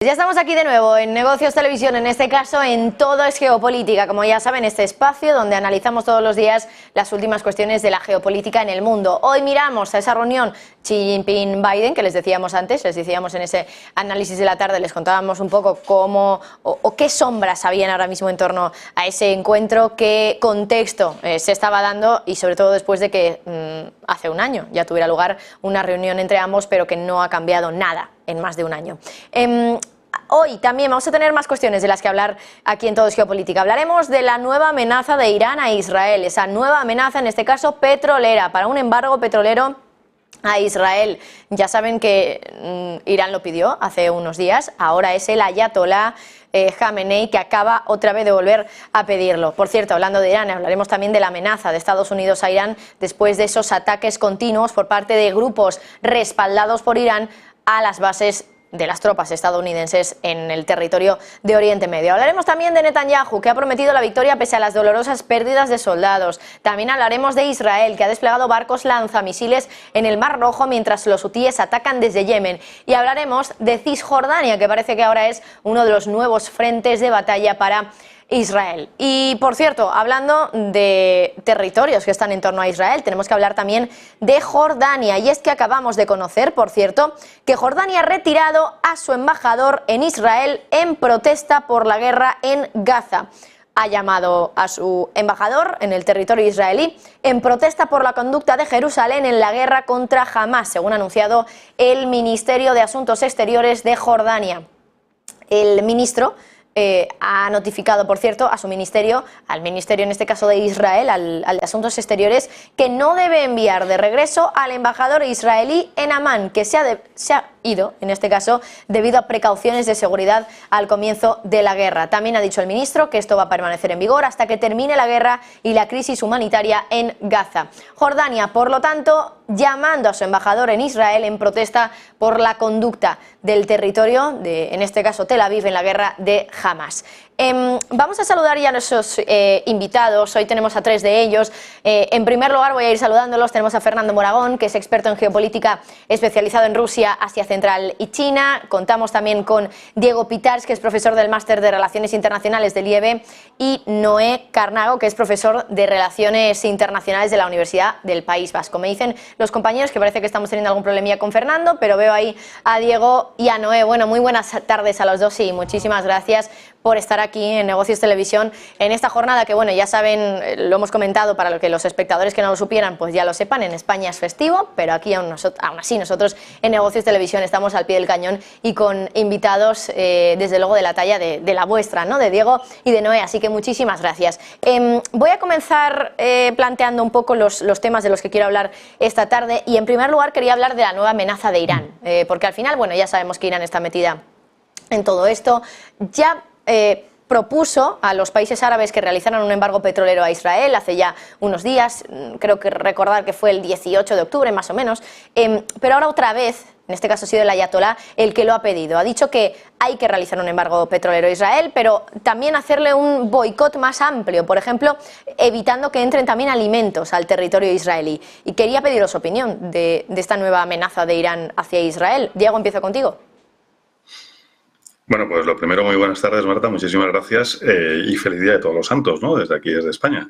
Ya estamos aquí de nuevo en Negocios Televisión, en este caso en Todo es Geopolítica, como ya saben, este espacio donde analizamos todos los días las últimas cuestiones de la geopolítica en el mundo. Hoy miramos a esa reunión Xi Jinping-Biden, que les decíamos antes, les decíamos en ese análisis de la tarde, les contábamos un poco cómo o qué sombras habían ahora mismo en torno a ese encuentro, qué contexto se estaba dando y sobre todo después de que hace un año ya tuviera lugar una reunión entre ambos, pero que no ha cambiado nada en más de un año. Hoy también vamos a tener más cuestiones de las que hablar aquí en Todo es Geopolítica. Hablaremos de la nueva amenaza de Irán a Israel, esa nueva amenaza, en este caso petrolera, para un embargo petrolero a Israel. Ya saben que Irán lo pidió hace unos días, ahora es el ayatolá Jamenei que acaba otra vez de volver a pedirlo. Por cierto, hablando de Irán, hablaremos también de la amenaza de Estados Unidos a Irán después de esos ataques continuos por parte de grupos respaldados por Irán a las bases de las tropas estadounidenses en el territorio de Oriente Medio. Hablaremos también de Netanyahu, que ha prometido la victoria pese a las dolorosas pérdidas de soldados. También hablaremos de Israel, que ha desplegado barcos lanzamisiles en el Mar Rojo mientras los hutíes atacan desde Yemen. Y hablaremos de Cisjordania, que parece que ahora es uno de los nuevos frentes de batalla para Israel. Y por cierto, hablando de territorios que están en torno a Israel, tenemos que hablar también de Jordania. Y es que acabamos de conocer, por cierto, que Jordania ha retirado a su embajador en Israel en protesta por la guerra en Gaza. Ha llamado a su embajador en el territorio israelí en protesta por la conducta de Jerusalén en la guerra contra Hamás, según ha anunciado el Ministerio de Asuntos Exteriores de Jordania. El ministro ha notificado, por cierto, a su ministerio, al ministerio en este caso de Israel, al de Asuntos Exteriores, que no debe enviar de regreso al embajador israelí en Amán, que se ha ido, en este caso, debido a precauciones de seguridad al comienzo de la guerra. También ha dicho el ministro que esto va a permanecer en vigor hasta que termine la guerra y la crisis humanitaria en Gaza. Jordania, por lo tanto, llamando a su embajador en Israel en protesta por la conducta del territorio, en este caso Tel Aviv, en la guerra de Hamás. Vamos a saludar ya a nuestros invitados. Hoy tenemos a tres de ellos. En primer lugar voy a ir saludándolos. Tenemos a Fernando Moragón, que es experto en geopolítica especializado en Rusia, Asia Central y China. Contamos también con Diego Pitars, que es profesor del Máster de Relaciones Internacionales del IEB, y Noé Carnago, que es profesor de Relaciones Internacionales de la Universidad del País Vasco. Me dicen los compañeros que parece que estamos teniendo algún problemilla con Fernando, pero veo ahí a Diego y a Noé. Bueno, muy buenas tardes a los dos y muchísimas gracias por estar aquí en Negocios Televisión en esta jornada que, bueno, ya saben, lo hemos comentado para que los espectadores que no lo supieran, pues ya lo sepan, en España es festivo, pero aquí aún así nosotros en Negocios Televisión estamos al pie del cañón y con invitados, desde luego, de la talla de la vuestra, ¿no?, de Diego y de Noé, así que muchísimas gracias. Voy a comenzar planteando un poco los temas de los que quiero hablar esta tarde y, en primer lugar, quería hablar de la nueva amenaza de Irán, porque al final, bueno, ya sabemos que Irán está metida en todo esto. Ya propuso a los países árabes que realizaran un embargo petrolero a Israel hace ya unos días, creo que recordar que fue el 18 de octubre más o menos, pero ahora otra vez, en este caso ha sido el ayatolá el que lo ha pedido. Ha dicho que hay que realizar un embargo petrolero a Israel, pero también hacerle un boicot más amplio, por ejemplo, evitando que entren también alimentos al territorio israelí. Y quería pediros opinión de esta nueva amenaza de Irán hacia Israel. Diego, empiezo contigo. Bueno, pues lo primero, muy buenas tardes, Marta, muchísimas gracias y feliz día de todos los santos, ¿no?, desde aquí, desde España.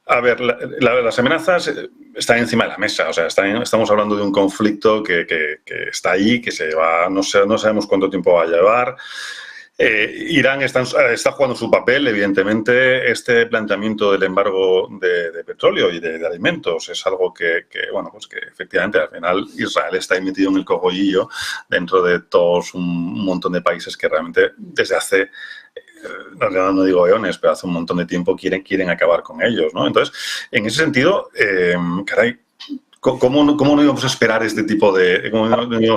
A ver, las amenazas están encima de la mesa, o sea, estamos hablando de un conflicto que está ahí, que se va, no sabemos cuánto tiempo va a llevar. Irán está jugando su papel, evidentemente. Este planteamiento del embargo de petróleo y de alimentos es algo que efectivamente al final Israel está ahí metido en el cogollillo dentro de todos un montón de países que realmente desde hace, no digo eones, pero hace un montón de tiempo quieren acabar con ellos, ¿no? Entonces, en ese sentido, caray, ¿cómo no íbamos a esperar este tipo de...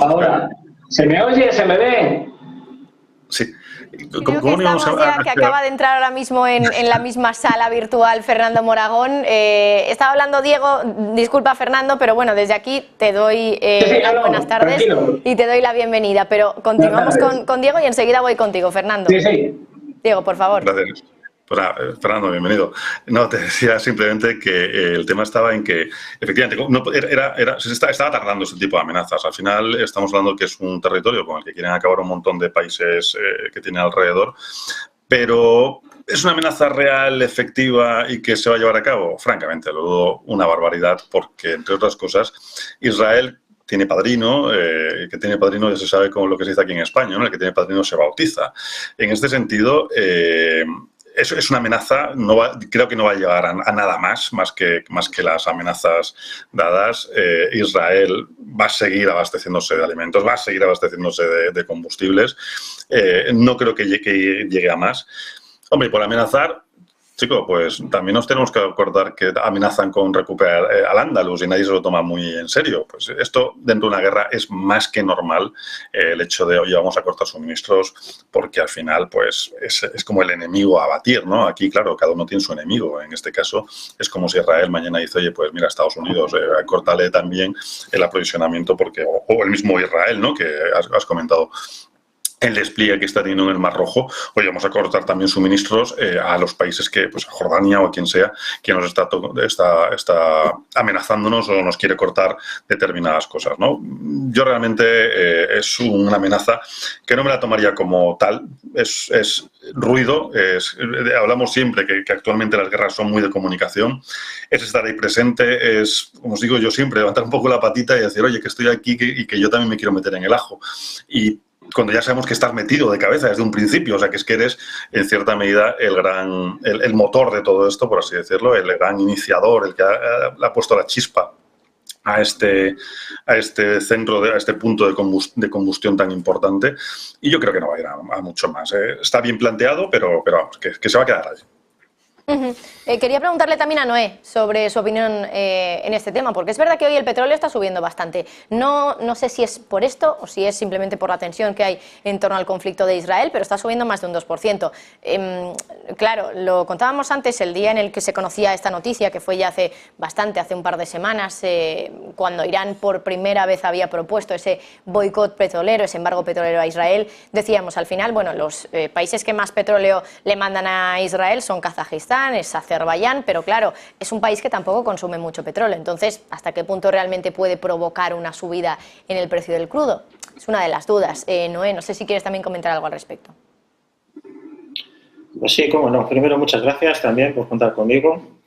Ahora, ¿se me oye? ¿Se me ve? Sí. Creo que estamos ya, que acaba de entrar ahora mismo en la misma sala virtual Fernando Moragón. Estaba hablando Diego, disculpa Fernando, pero bueno, desde aquí te doy las buenas tardes, tranquilo, y te doy la bienvenida. Pero continuamos con Diego y enseguida voy contigo, Fernando. Sí. Diego, por favor. Gracias. Fernando, bienvenido. No, te decía simplemente que el tema estaba en que, efectivamente, estaba tardando este tipo de amenazas. Al final estamos hablando que es un territorio con el que quieren acabar un montón de países que tienen alrededor, pero ¿es una amenaza real, efectiva y que se va a llevar a cabo? Francamente, lo dudo una barbaridad porque, entre otras cosas, Israel tiene padrino, que tiene padrino ya se sabe como lo que se dice aquí en España, ¿no? El que tiene padrino se bautiza. En este sentido, es una amenaza, creo que no va a llegar a nada más que las amenazas dadas. Israel va a seguir abasteciéndose de alimentos, va a seguir abasteciéndose de combustibles. No creo que llegue a más. Hombre, por amenazar, chico, pues también nos tenemos que acordar que amenazan con recuperar Al-Ándalus y nadie se lo toma muy en serio. Pues esto, dentro de una guerra, es más que normal el hecho de, oye, vamos a cortar suministros, porque al final, pues, es como el enemigo a abatir, ¿no? Aquí, claro, cada uno tiene su enemigo. En este caso, es como si Israel mañana dice, oye, pues mira, Estados Unidos, córtale también el aprovisionamiento, porque, o el mismo Israel, ¿no? Que has comentado, el despliegue que está teniendo en el Mar Rojo, oye, vamos a cortar también suministros a los países que, pues a Jordania o a quien sea, que nos está amenazándonos o nos quiere cortar determinadas cosas, ¿no? Yo realmente es una amenaza que no me la tomaría como tal, es ruido, hablamos siempre que actualmente las guerras son muy de comunicación, es estar ahí presente, es, como os digo yo siempre, levantar un poco la patita y decir, oye, que estoy aquí y que yo también me quiero meter en el ajo. Y cuando ya sabemos que estás metido de cabeza desde un principio, o sea, que es que eres, en cierta medida, el motor de todo esto, por así decirlo, el gran iniciador, el que ha puesto la chispa a este centro, a este punto de combustión tan importante, y yo creo que no va a ir a mucho más. Está bien planteado, pero vamos, que se va a quedar ahí. Quería preguntarle también a Noé sobre su opinión en este tema, porque es verdad que hoy el petróleo está subiendo bastante. No sé si es por esto o si es simplemente por la tensión que hay en torno al conflicto de Israel, pero está subiendo más de un 2%. Claro, lo contábamos antes, el día en el que se conocía esta noticia, que fue ya hace un par de semanas, cuando Irán por primera vez había propuesto ese boicot petrolero, ese embargo petrolero a Israel. Decíamos al final, bueno, los países que más petróleo le mandan a Israel son Kazajistán, es Azerbaiyán, pero claro, es un país que tampoco consume mucho petróleo. Entonces, ¿hasta qué punto realmente puede provocar una subida en el precio del crudo? Es una de las dudas. Noé, no sé si quieres también comentar algo al respecto. Pues sí, cómo no. Primero, muchas gracias también por contar conmigo.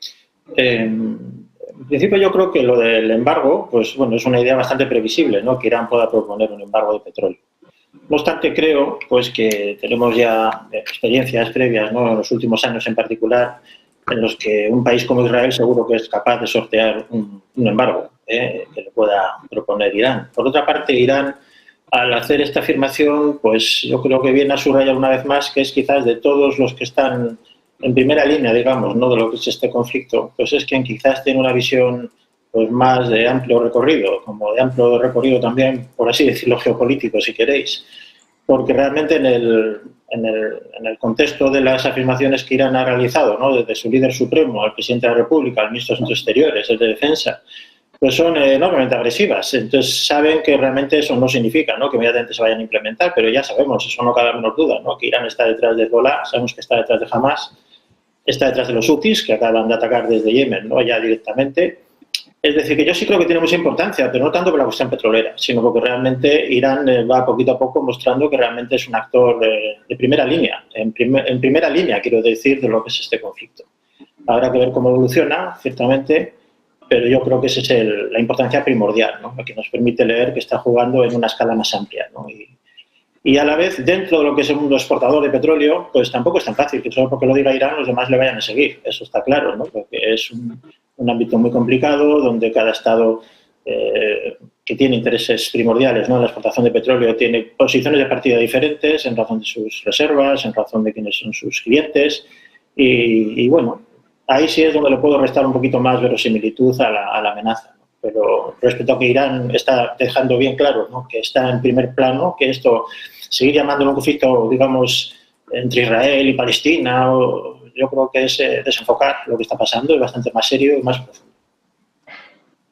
En principio, yo creo que lo del embargo, pues bueno, es una idea bastante previsible, ¿no? Que Irán pueda proponer un embargo de petróleo. No obstante, creo pues que tenemos ya experiencias previas, ¿no? En los últimos años en particular, en los que un país como Israel seguro que es capaz de sortear un embargo que le pueda proponer Irán. Por otra parte, Irán, al hacer esta afirmación, pues yo creo que viene a subrayar una vez más que es quizás de todos los que están en primera línea, digamos, ¿no? De lo que es este conflicto, pues es quien quizás tiene una visión pues más de amplio recorrido, como de amplio recorrido también, por así decirlo, geopolítico, si queréis. Porque realmente en el contexto de las afirmaciones que Irán ha realizado, ¿no? Desde su líder supremo, al presidente de la República, al ministro de Asuntos Exteriores, el de Defensa, pues son enormemente agresivas. Entonces saben que realmente eso no significa, ¿no? Que inmediatamente se vayan a implementar, pero ya sabemos, eso no cabe la menor duda, ¿no? Que Irán está detrás de Hezbollah, sabemos que está detrás de Hamas, está detrás de los hutis, que acaban de atacar desde Yemen, ¿no? Ya directamente. Es decir, que yo sí creo que tiene mucha importancia, pero no tanto por la cuestión petrolera, sino porque realmente Irán va poquito a poco mostrando que realmente es un actor de primera línea, en primera línea, quiero decir, de lo que es este conflicto. Habrá que ver cómo evoluciona, ciertamente, pero yo creo que esa es la importancia primordial, ¿no? La que nos permite leer que está jugando en una escala más amplia, ¿no? Y a la vez, dentro de lo que es el mundo exportador de petróleo, pues tampoco es tan fácil que solo porque lo diga Irán los demás le vayan a seguir. Eso está claro, ¿no? Porque es un ámbito muy complicado donde cada estado que tiene intereses primordiales, ¿no? En la exportación de petróleo tiene posiciones de partida diferentes en razón de sus reservas, en razón de quiénes son sus clientes y bueno, ahí sí es donde le puedo restar un poquito más verosimilitud a la amenaza, ¿no? Pero respecto a que Irán está dejando bien claro, ¿no? Que está en primer plano, que esto, seguir llamándolo un conflicto, digamos, entre Israel y Palestina, yo creo que es desenfocar lo que está pasando, es bastante más serio y más profundo.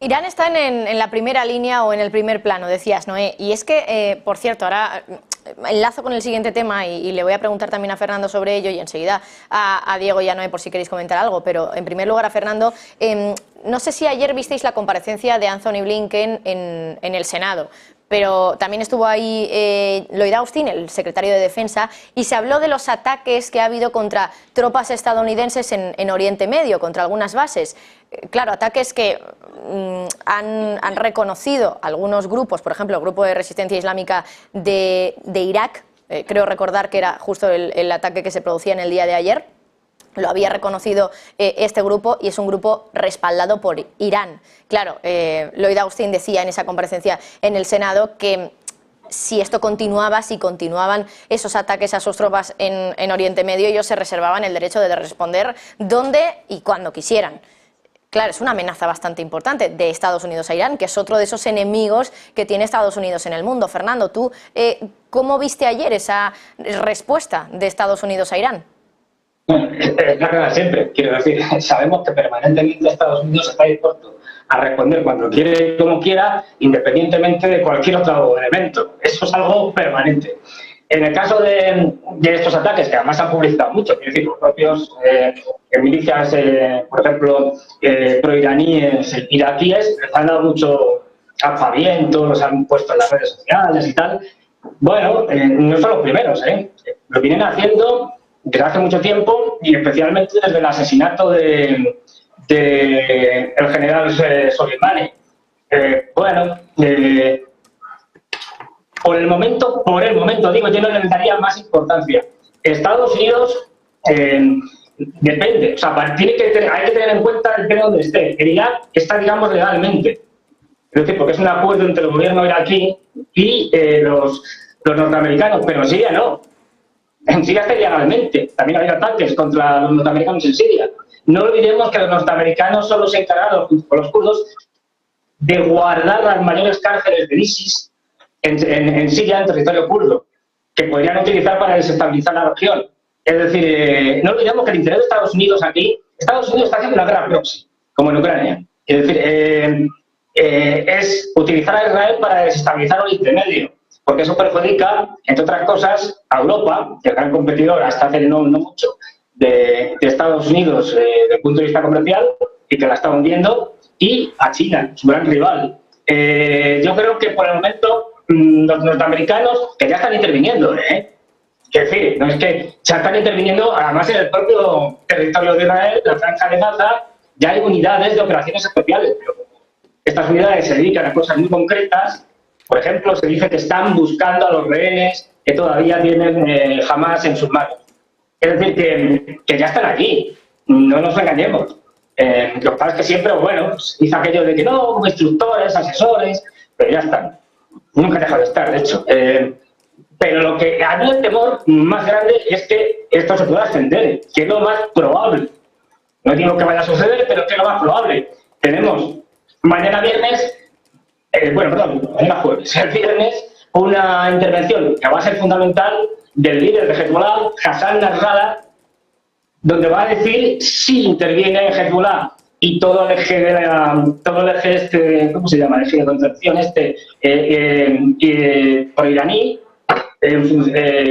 Irán está en la primera línea o en el primer plano, decías, Noé. Y es que, por cierto, ahora enlazo con el siguiente tema y le voy a preguntar también a Fernando sobre ello y enseguida a Diego y a Noé por si queréis comentar algo, pero en primer lugar a Fernando, no sé si ayer visteis la comparecencia de Anthony Blinken en el Senado, pero también estuvo ahí Lloyd Austin, el secretario de Defensa, y se habló de los ataques que ha habido contra tropas estadounidenses en Oriente Medio, contra algunas bases. Claro, ataques que han reconocido algunos grupos, por ejemplo, el Grupo de Resistencia Islámica de Irak, creo recordar que era justo el ataque que se producía en el día de ayer. Lo había reconocido este grupo y es un grupo respaldado por Irán. Claro, Lloyd Austin decía en esa comparecencia en el Senado que si esto continuaba, si continuaban esos ataques a sus tropas en Oriente Medio, ellos se reservaban el derecho de responder donde y cuando quisieran. Claro, es una amenaza bastante importante de Estados Unidos a Irán, que es otro de esos enemigos que tiene Estados Unidos en el mundo. Fernando, ¿tú cómo viste ayer esa respuesta de Estados Unidos a Irán? Bueno, es la regla siempre, quiero decir, sabemos que permanentemente Estados Unidos está dispuesto a responder cuando quiere y como quiera, independientemente de cualquier otro elemento. Eso es algo permanente. En el caso de estos ataques, que además se han publicitado mucho, quiero decir, los propios milicias, por ejemplo, proiraníes, iraquíes, les han dado mucho aspaviento, los han puesto en las redes sociales y tal. Bueno, no son los primeros, lo vienen haciendo desde hace mucho tiempo y especialmente desde el asesinato del general Soleimani. Por el momento, digo, yo no le daría más importancia. Estados Unidos depende, o sea, hay que tener en cuenta el tema donde esté. En Irak está, digamos, legalmente. Es decir, porque es un acuerdo entre el gobierno iraquí y los norteamericanos, pero en Siria no. En Siria está ilegalmente. También ha habido ataques contra los norteamericanos en Siria. No olvidemos que los norteamericanos solo se encargaron, junto con los kurdos, de guardar las mayores cárceles de ISIS en Siria, en territorio kurdo, que podrían utilizar para desestabilizar la región. Es decir, no olvidemos que el interés de Estados Unidos aquí, Estados Unidos está haciendo una guerra proxy, como en Ucrania. Es decir, es utilizar a Israel para desestabilizar Oriente Medio, porque eso perjudica, entre otras cosas, a Europa, que es gran competidor hasta hace no mucho de Estados Unidos desde el punto de vista comercial, y que la está hundiendo, y a China, su gran rival. Yo creo que por el momento los norteamericanos, que ya están interviniendo, es decir, no es que ya están interviniendo, además en el propio territorio de Israel, la Franja de Gaza, ya hay unidades de operaciones especiales, pero estas unidades se dedican a cosas muy concretas. Por ejemplo, se dice que están buscando a los rehenes que todavía tienen Hamas en sus manos. Es decir, que ya están aquí, no nos engañemos. Lo que pasa es que siempre, bueno, pues, dice aquello de que no, como instructores, asesores, pero ya están. Nunca han dejado de estar, de hecho. Pero lo que a mí el temor más grande es que esto se pueda extender, que es lo más probable. No digo que vaya a suceder, pero que es lo más probable. Tenemos mañana viernes, mañana jueves, el viernes, una intervención que va a ser fundamental del líder de Hezbollah, Hassan Nasrallah, donde va a decir si interviene en Hezbollah y todo el eje ¿cómo se llama? El eje de concepción pro-iraní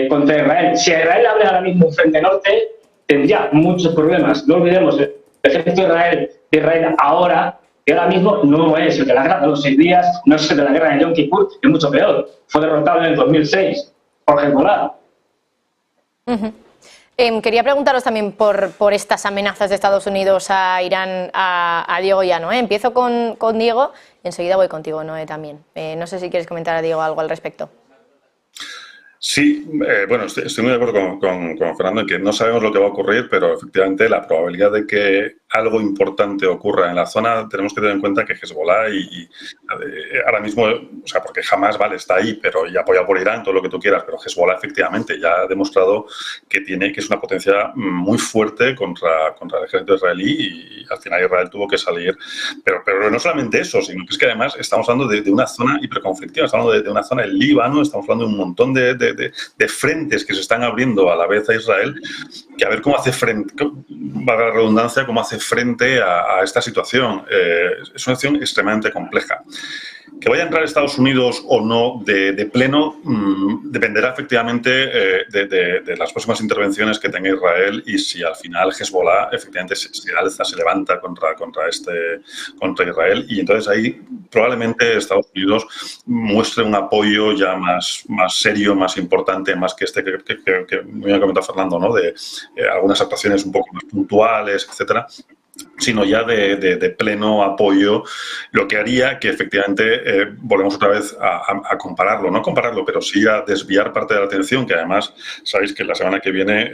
contra Israel. Si Israel abre ahora mismo un frente norte, tendría muchos problemas. No olvidemos, el ejército de Israel ahora mismo no es el de la guerra de los 6 días, no es el de la guerra de Yom Kippur, es mucho peor. Fue derrotado en el 2006 por Hezbollah. Quería preguntaros también por estas amenazas de Estados Unidos a Irán, a Diego y a Noé. Empiezo con Diego y enseguida voy contigo, Noé, también. No sé si quieres comentar a Diego algo al respecto. Sí, bueno, estoy muy de acuerdo con Fernando en que no sabemos lo que va a ocurrir, pero efectivamente la probabilidad de que algo importante ocurra en la zona, tenemos que tener en cuenta que Hezbollah y ahora mismo, o sea, porque jamás, vale, está ahí, pero y apoyado por Irán, todo lo que tú quieras, pero Hezbollah efectivamente ya ha demostrado que es una potencia muy fuerte contra el ejército israelí y al final Israel tuvo que salir. Pero no solamente eso, sino que es que además estamos hablando de una zona hiperconflictiva, estamos hablando de una zona del Líbano, estamos hablando de un montón de frentes que se están abriendo a la vez a Israel, que a ver cómo hace frente, valga la redundancia, cómo hace frente a esta situación. Es una situación extremadamente compleja. Que vaya a entrar Estados Unidos o no de pleno dependerá efectivamente de las próximas intervenciones que tenga Israel y si al final Hezbollah efectivamente se alza, se levanta contra Israel, y entonces ahí probablemente Estados Unidos muestre un apoyo ya más serio, más importante, más que que me ha comentado Fernando, ¿no? De algunas actuaciones un poco más puntuales, etcétera, sino ya de pleno apoyo, lo que haría que efectivamente volvemos otra vez a compararlo, no compararlo, pero sí a desviar parte de la atención, que además sabéis que la semana que viene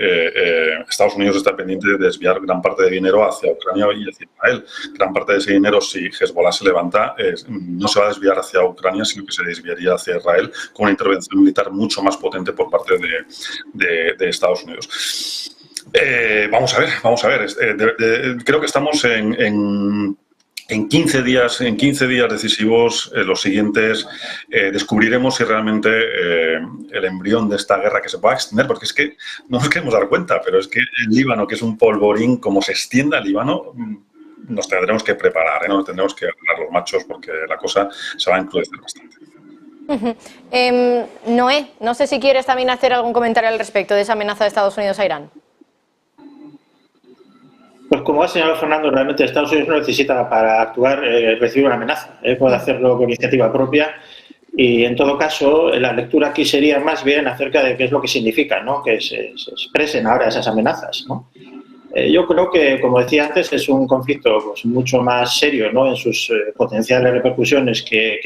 Estados Unidos está pendiente de desviar gran parte de dinero hacia Ucrania y hacia Israel. Gran parte de ese dinero, si Hezbollah se levanta, no se va a desviar hacia Ucrania, sino que se desviaría hacia Israel con una intervención militar mucho más potente por parte de Estados Unidos. Vamos a ver. Creo que estamos en 15 días decisivos, los siguientes, descubriremos si realmente el embrión de esta guerra que se pueda extender, porque es que no nos queremos dar cuenta, pero es que el Líbano, que es un polvorín, como se extienda el Líbano, nos tendremos que preparar, nos tendremos que agarrar los machos, porque la cosa se va a encrudecer bastante. Noé, no sé si quieres también hacer algún comentario al respecto de esa amenaza de Estados Unidos a Irán. Pues como ha señalado Fernando, realmente Estados Unidos no necesita para actuar recibir una amenaza. Puede hacerlo por iniciativa propia y, en todo caso, la lectura aquí sería más bien acerca de qué es lo que significa, ¿no? Que se expresen ahora esas amenazas, ¿no? Yo creo que, como decía antes, es un conflicto pues, mucho más serio, ¿no? En sus potenciales repercusiones que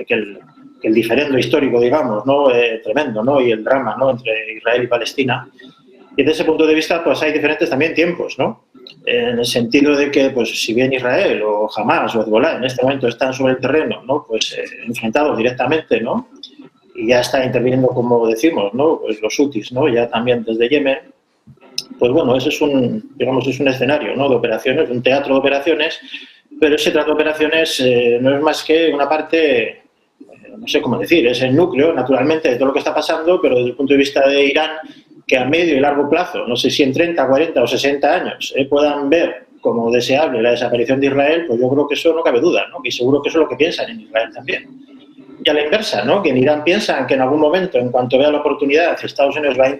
el diferendo histórico, digamos, ¿no? Tremendo, ¿no? Y el drama, ¿no? Entre Israel y Palestina. Y desde ese punto de vista, pues hay diferentes también tiempos, ¿no? En el sentido de que, pues, si bien Israel o Hamas o Hezbollah en este momento están sobre el terreno, ¿no? Pues enfrentados directamente, ¿no? Y ya está interviniendo, como decimos, ¿no? Pues los hutis, ¿no? Ya también desde Yemen. Pues bueno, ese es un escenario, ¿no? De operaciones, un teatro de operaciones, pero ese teatro de operaciones no es más que una parte, no sé cómo decir, es el núcleo, naturalmente, de todo lo que está pasando, pero desde el punto de vista de Irán, que a medio y largo plazo, no sé si en 30, 40 o 60 años, puedan ver como deseable la desaparición de Israel, pues yo creo que eso no cabe duda, ¿no? Y seguro que eso es lo que piensan en Israel también. Y a la inversa, ¿no? Que en Irán piensan que en algún momento, en cuanto vea la oportunidad, Estados Unidos va a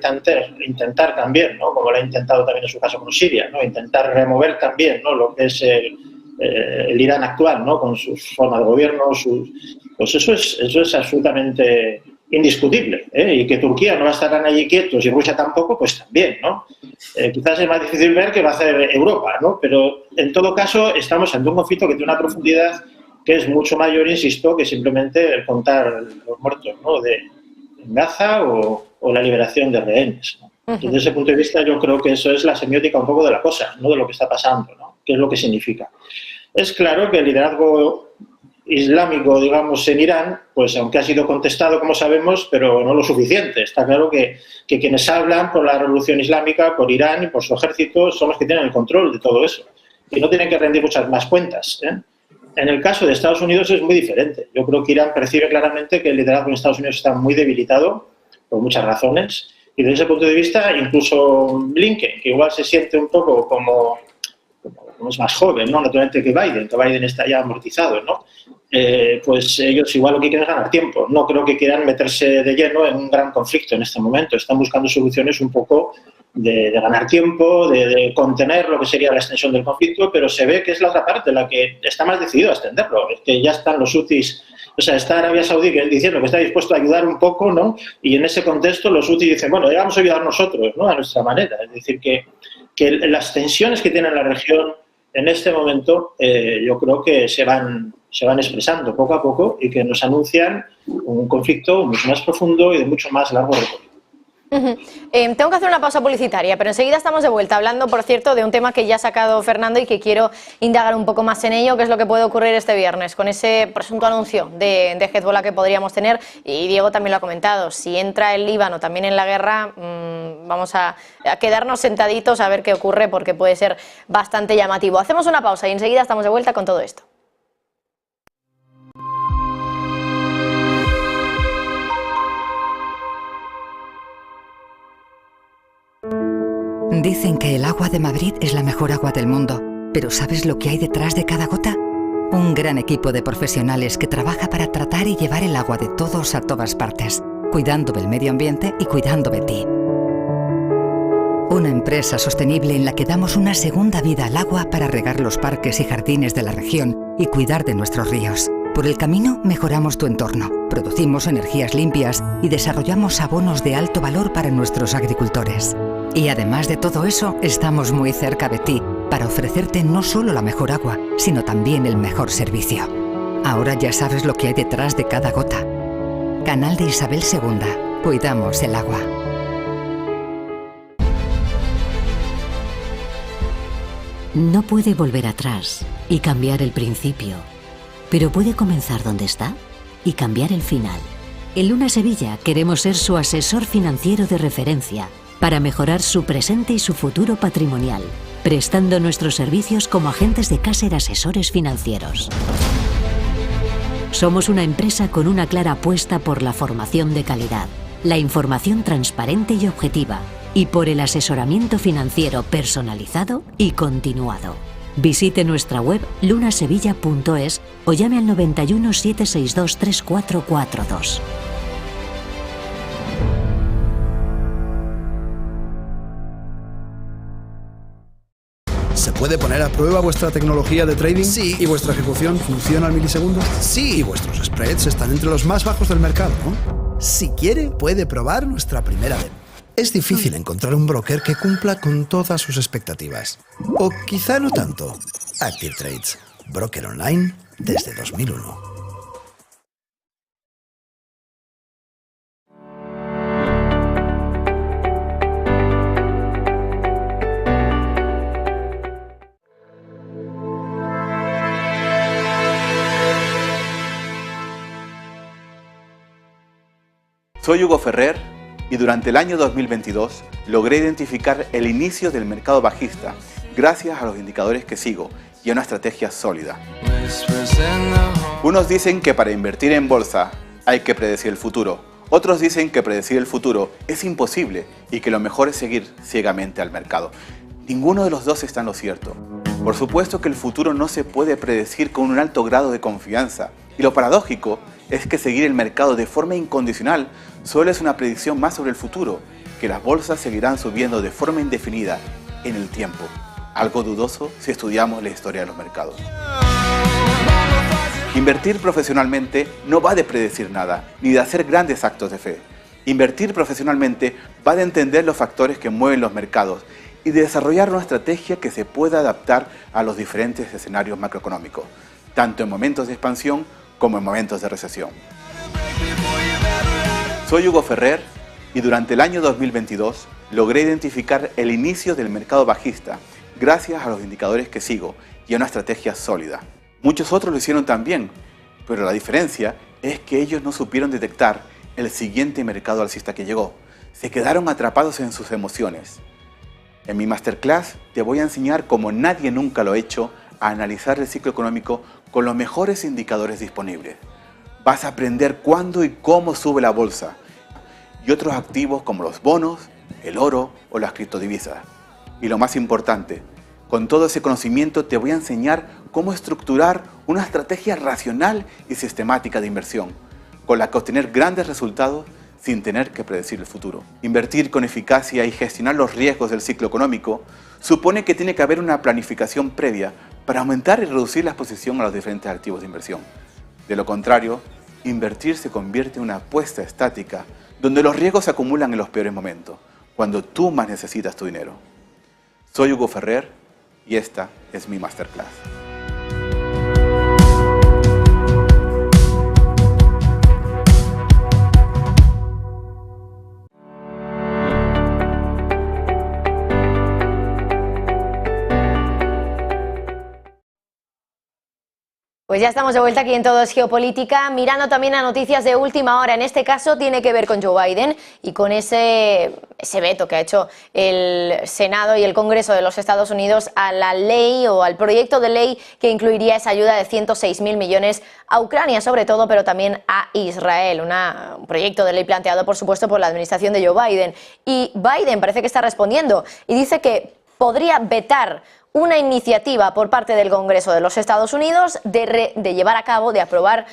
intentar también, ¿no? Como lo ha intentado también en su caso con Siria, ¿no? Intentar remover también, ¿no? Lo que es el Irán actual, ¿no? Con sus formas de gobierno, pues eso es absolutamente indiscutible, y que Turquía no va a estar allí quietos y Rusia tampoco, pues también, ¿no? Quizás es más difícil ver qué va a hacer Europa, ¿no? Pero en todo caso estamos ante un conflicto que tiene una profundidad que es mucho mayor, insisto, que simplemente el contar los muertos, ¿no? De Gaza o la liberación de rehenes, ¿no? Desde ese punto de vista yo creo que eso es la semiótica un poco de la cosa, ¿no? De lo que está pasando, ¿no? ¿Qué es lo que significa? Es claro que el liderazgo islámico, digamos, en Irán, pues aunque ha sido contestado, como sabemos, pero no lo suficiente. Está claro que quienes hablan por la revolución islámica, por Irán y por su ejército, son los que tienen el control de todo eso. Y no tienen que rendir muchas más cuentas, ¿eh? En el caso de Estados Unidos es muy diferente. Yo creo que Irán percibe claramente que el liderazgo en Estados Unidos está muy debilitado, por muchas razones, y desde ese punto de vista, incluso Blinken, que igual se siente un poco como es más joven, ¿no? Naturalmente que Biden está ya amortizado, ¿no? Pues ellos igual lo que quieren es ganar tiempo. No creo que quieran meterse de lleno en un gran conflicto en este momento. Están buscando soluciones un poco de ganar tiempo, de contener lo que sería la extensión del conflicto, pero se ve que es la otra parte la que está más decidida a extenderlo. Es que ya están los hutis, o sea, está Arabia Saudí diciendo que está dispuesto a ayudar un poco, ¿no? Y en ese contexto los hutis dicen, bueno, ya vamos a ayudar nosotros, ¿no? A nuestra manera. Es decir, que las tensiones que tiene la región en este momento yo creo que se van expresando poco a poco y que nos anuncian un conflicto mucho más profundo y de mucho más largo recorrido. Tengo que hacer una pausa publicitaria, pero enseguida estamos de vuelta hablando, por cierto, de un tema que ya ha sacado Fernando y que quiero indagar un poco más en ello, que es lo que puede ocurrir este viernes con ese presunto anuncio de Hezbollah que podríamos tener. Y Diego también lo ha comentado, si entra el Líbano también en la guerra, vamos a quedarnos sentaditos a ver qué ocurre, porque puede ser bastante llamativo. Hacemos una pausa y enseguida estamos de vuelta con todo esto. Dicen que el agua de Madrid es la mejor agua del mundo, pero ¿sabes lo que hay detrás de cada gota? Un gran equipo de profesionales que trabaja para tratar y llevar el agua de todos a todas partes, cuidando del medio ambiente y cuidando de ti. Una empresa sostenible en la que damos una segunda vida al agua para regar los parques y jardines de la región y cuidar de nuestros ríos. Por el camino mejoramos tu entorno, producimos energías limpias y desarrollamos abonos de alto valor para nuestros agricultores. Y además de todo eso, estamos muy cerca de ti para ofrecerte no solo la mejor agua, sino también el mejor servicio. Ahora ya sabes lo que hay detrás de cada gota. Canal de Isabel II. Cuidamos el agua. No puede volver atrás y cambiar el principio, pero puede comenzar donde está y cambiar el final. En Luna Sevilla queremos ser su asesor financiero de referencia para mejorar su presente y su futuro patrimonial, prestando nuestros servicios como agentes de Caser Asesores Financieros. Somos una empresa con una clara apuesta por la formación de calidad, la información transparente y objetiva, y por el asesoramiento financiero personalizado y continuado. Visite nuestra web lunasevilla.es o llame al 91 762 3442. ¿Se puede poner a prueba vuestra tecnología de trading? Sí. ¿Y vuestra ejecución funciona al milisegundo? Sí. ¿Y vuestros spreads están entre los más bajos del mercado, no? Si quiere, puede probar nuestra primera demo. Es difícil encontrar un broker que cumpla con todas sus expectativas. O quizá no tanto. Active Trades, broker online desde 2001. Soy Hugo Ferrer y durante el año 2022 logré identificar el inicio del mercado bajista gracias a los indicadores que sigo y a una estrategia sólida. Unos dicen que para invertir en bolsa hay que predecir el futuro. Otros dicen que predecir el futuro es imposible y que lo mejor es seguir ciegamente al mercado. Ninguno de los dos está en lo cierto. Por supuesto que el futuro no se puede predecir con un alto grado de confianza. Y lo paradójico es que seguir el mercado de forma incondicional solo es una predicción más sobre el futuro, que las bolsas seguirán subiendo de forma indefinida en el tiempo. Algo dudoso si estudiamos la historia de los mercados. Invertir profesionalmente no va de predecir nada, ni de hacer grandes actos de fe. Invertir profesionalmente va de entender los factores que mueven los mercados y de desarrollar una estrategia que se pueda adaptar a los diferentes escenarios macroeconómicos, tanto en momentos de expansión como en momentos de recesión. Soy Hugo Ferrer y durante el año 2022 logré identificar el inicio del mercado bajista gracias a los indicadores que sigo y a una estrategia sólida. Muchos otros lo hicieron también, pero la diferencia es que ellos no supieron detectar el siguiente mercado alcista que llegó. Se quedaron atrapados en sus emociones. En mi masterclass te voy a enseñar, como nadie nunca lo ha hecho, a analizar el ciclo económico con los mejores indicadores disponibles. Vas a aprender cuándo y cómo sube la bolsa y otros activos como los bonos, el oro o las criptodivisas. Y lo más importante, con todo ese conocimiento te voy a enseñar cómo estructurar una estrategia racional y sistemática de inversión, con la que obtener grandes resultados sin tener que predecir el futuro. Invertir con eficacia y gestionar los riesgos del ciclo económico supone que tiene que haber una planificación previa para aumentar y reducir la exposición a los diferentes activos de inversión. De lo contrario, invertir se convierte en una apuesta estática donde los riesgos se acumulan en los peores momentos, cuando tú más necesitas tu dinero. Soy Hugo Ferrer y esta es mi masterclass. Pues ya estamos de vuelta aquí en Todo es Geopolítica, mirando también a noticias de última hora. En este caso tiene que ver con Joe Biden y con ese veto que ha hecho el Senado y el Congreso de los Estados Unidos a la ley o al proyecto de ley que incluiría esa ayuda de 106.000 millones a Ucrania, sobre todo, pero también a Israel. Un proyecto de ley planteado, por supuesto, por la administración de Joe Biden. Y Biden parece que está respondiendo y dice que podría vetar una iniciativa por parte del Congreso de los Estados Unidos de llevar a cabo, de aprobar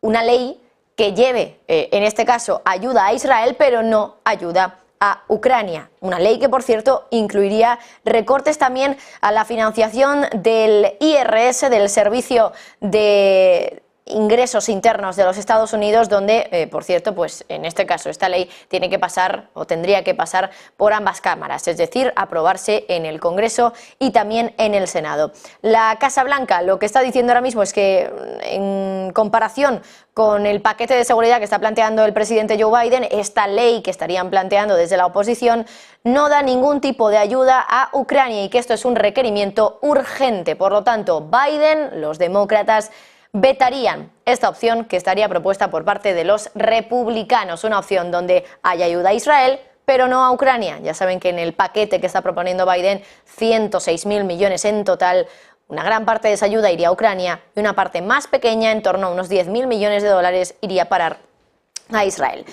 una ley que lleve, en este caso, ayuda a Israel, pero no ayuda a Ucrania. Una ley que, por cierto, incluiría recortes también a la financiación del IRS, del Servicio de Ingresos Internos de los Estados Unidos, donde, por cierto, pues en este caso esta ley tiene que pasar o tendría que pasar por ambas cámaras, es decir, aprobarse en el Congreso y también en el Senado. La Casa Blanca lo que está diciendo ahora mismo es que, en comparación con el paquete de seguridad que está planteando el presidente Joe Biden, esta ley que estarían planteando desde la oposición no da ningún tipo de ayuda a Ucrania y que esto es un requerimiento urgente. Por lo tanto, Biden, los demócratas, vetarían esta opción que estaría propuesta por parte de los republicanos, una opción donde hay ayuda a Israel, pero no a Ucrania. Ya saben que en el paquete que está proponiendo Biden, 106.000 millones en total, una gran parte de esa ayuda iría a Ucrania y una parte más pequeña, en torno a unos 10.000 millones de dólares, iría a parar a Israel.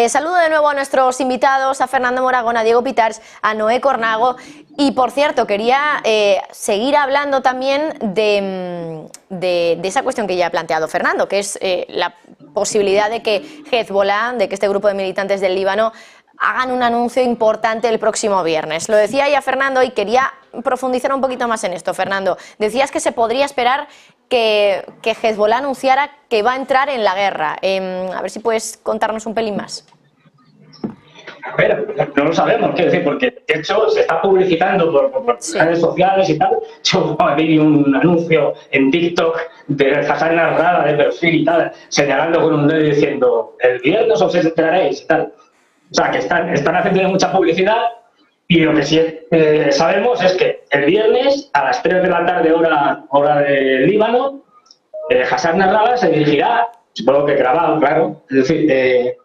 Saludo de nuevo a nuestros invitados, a Fernando Moragón, a Diego Pitars, a Noé Cornago. Y por cierto, quería seguir hablando también de esa cuestión que ya ha planteado Fernando, que es la posibilidad de que Hezbollah, de que este grupo de militantes del Líbano, hagan un anuncio importante el próximo viernes. Lo decía ya Fernando y quería profundizar un poquito más en esto. Fernando, decías que se podría esperar que Hezbollah anunciara que va a entrar en la guerra. A ver si puedes contarnos un pelín más. A ver, no lo sabemos, quiero decir, porque de hecho se está publicitando por redes sociales y tal. Yo vi un anuncio en TikTok de Hassan Nasrallah de perfil y tal, señalando con un dedo diciendo: el viernes os enteraréis y tal. O sea, que están haciendo mucha publicidad, y lo que sí sabemos es que el viernes a las 3 de la tarde, hora de Líbano, Hassan Nasrallah se dirigirá, supongo que grabado, claro, es decir,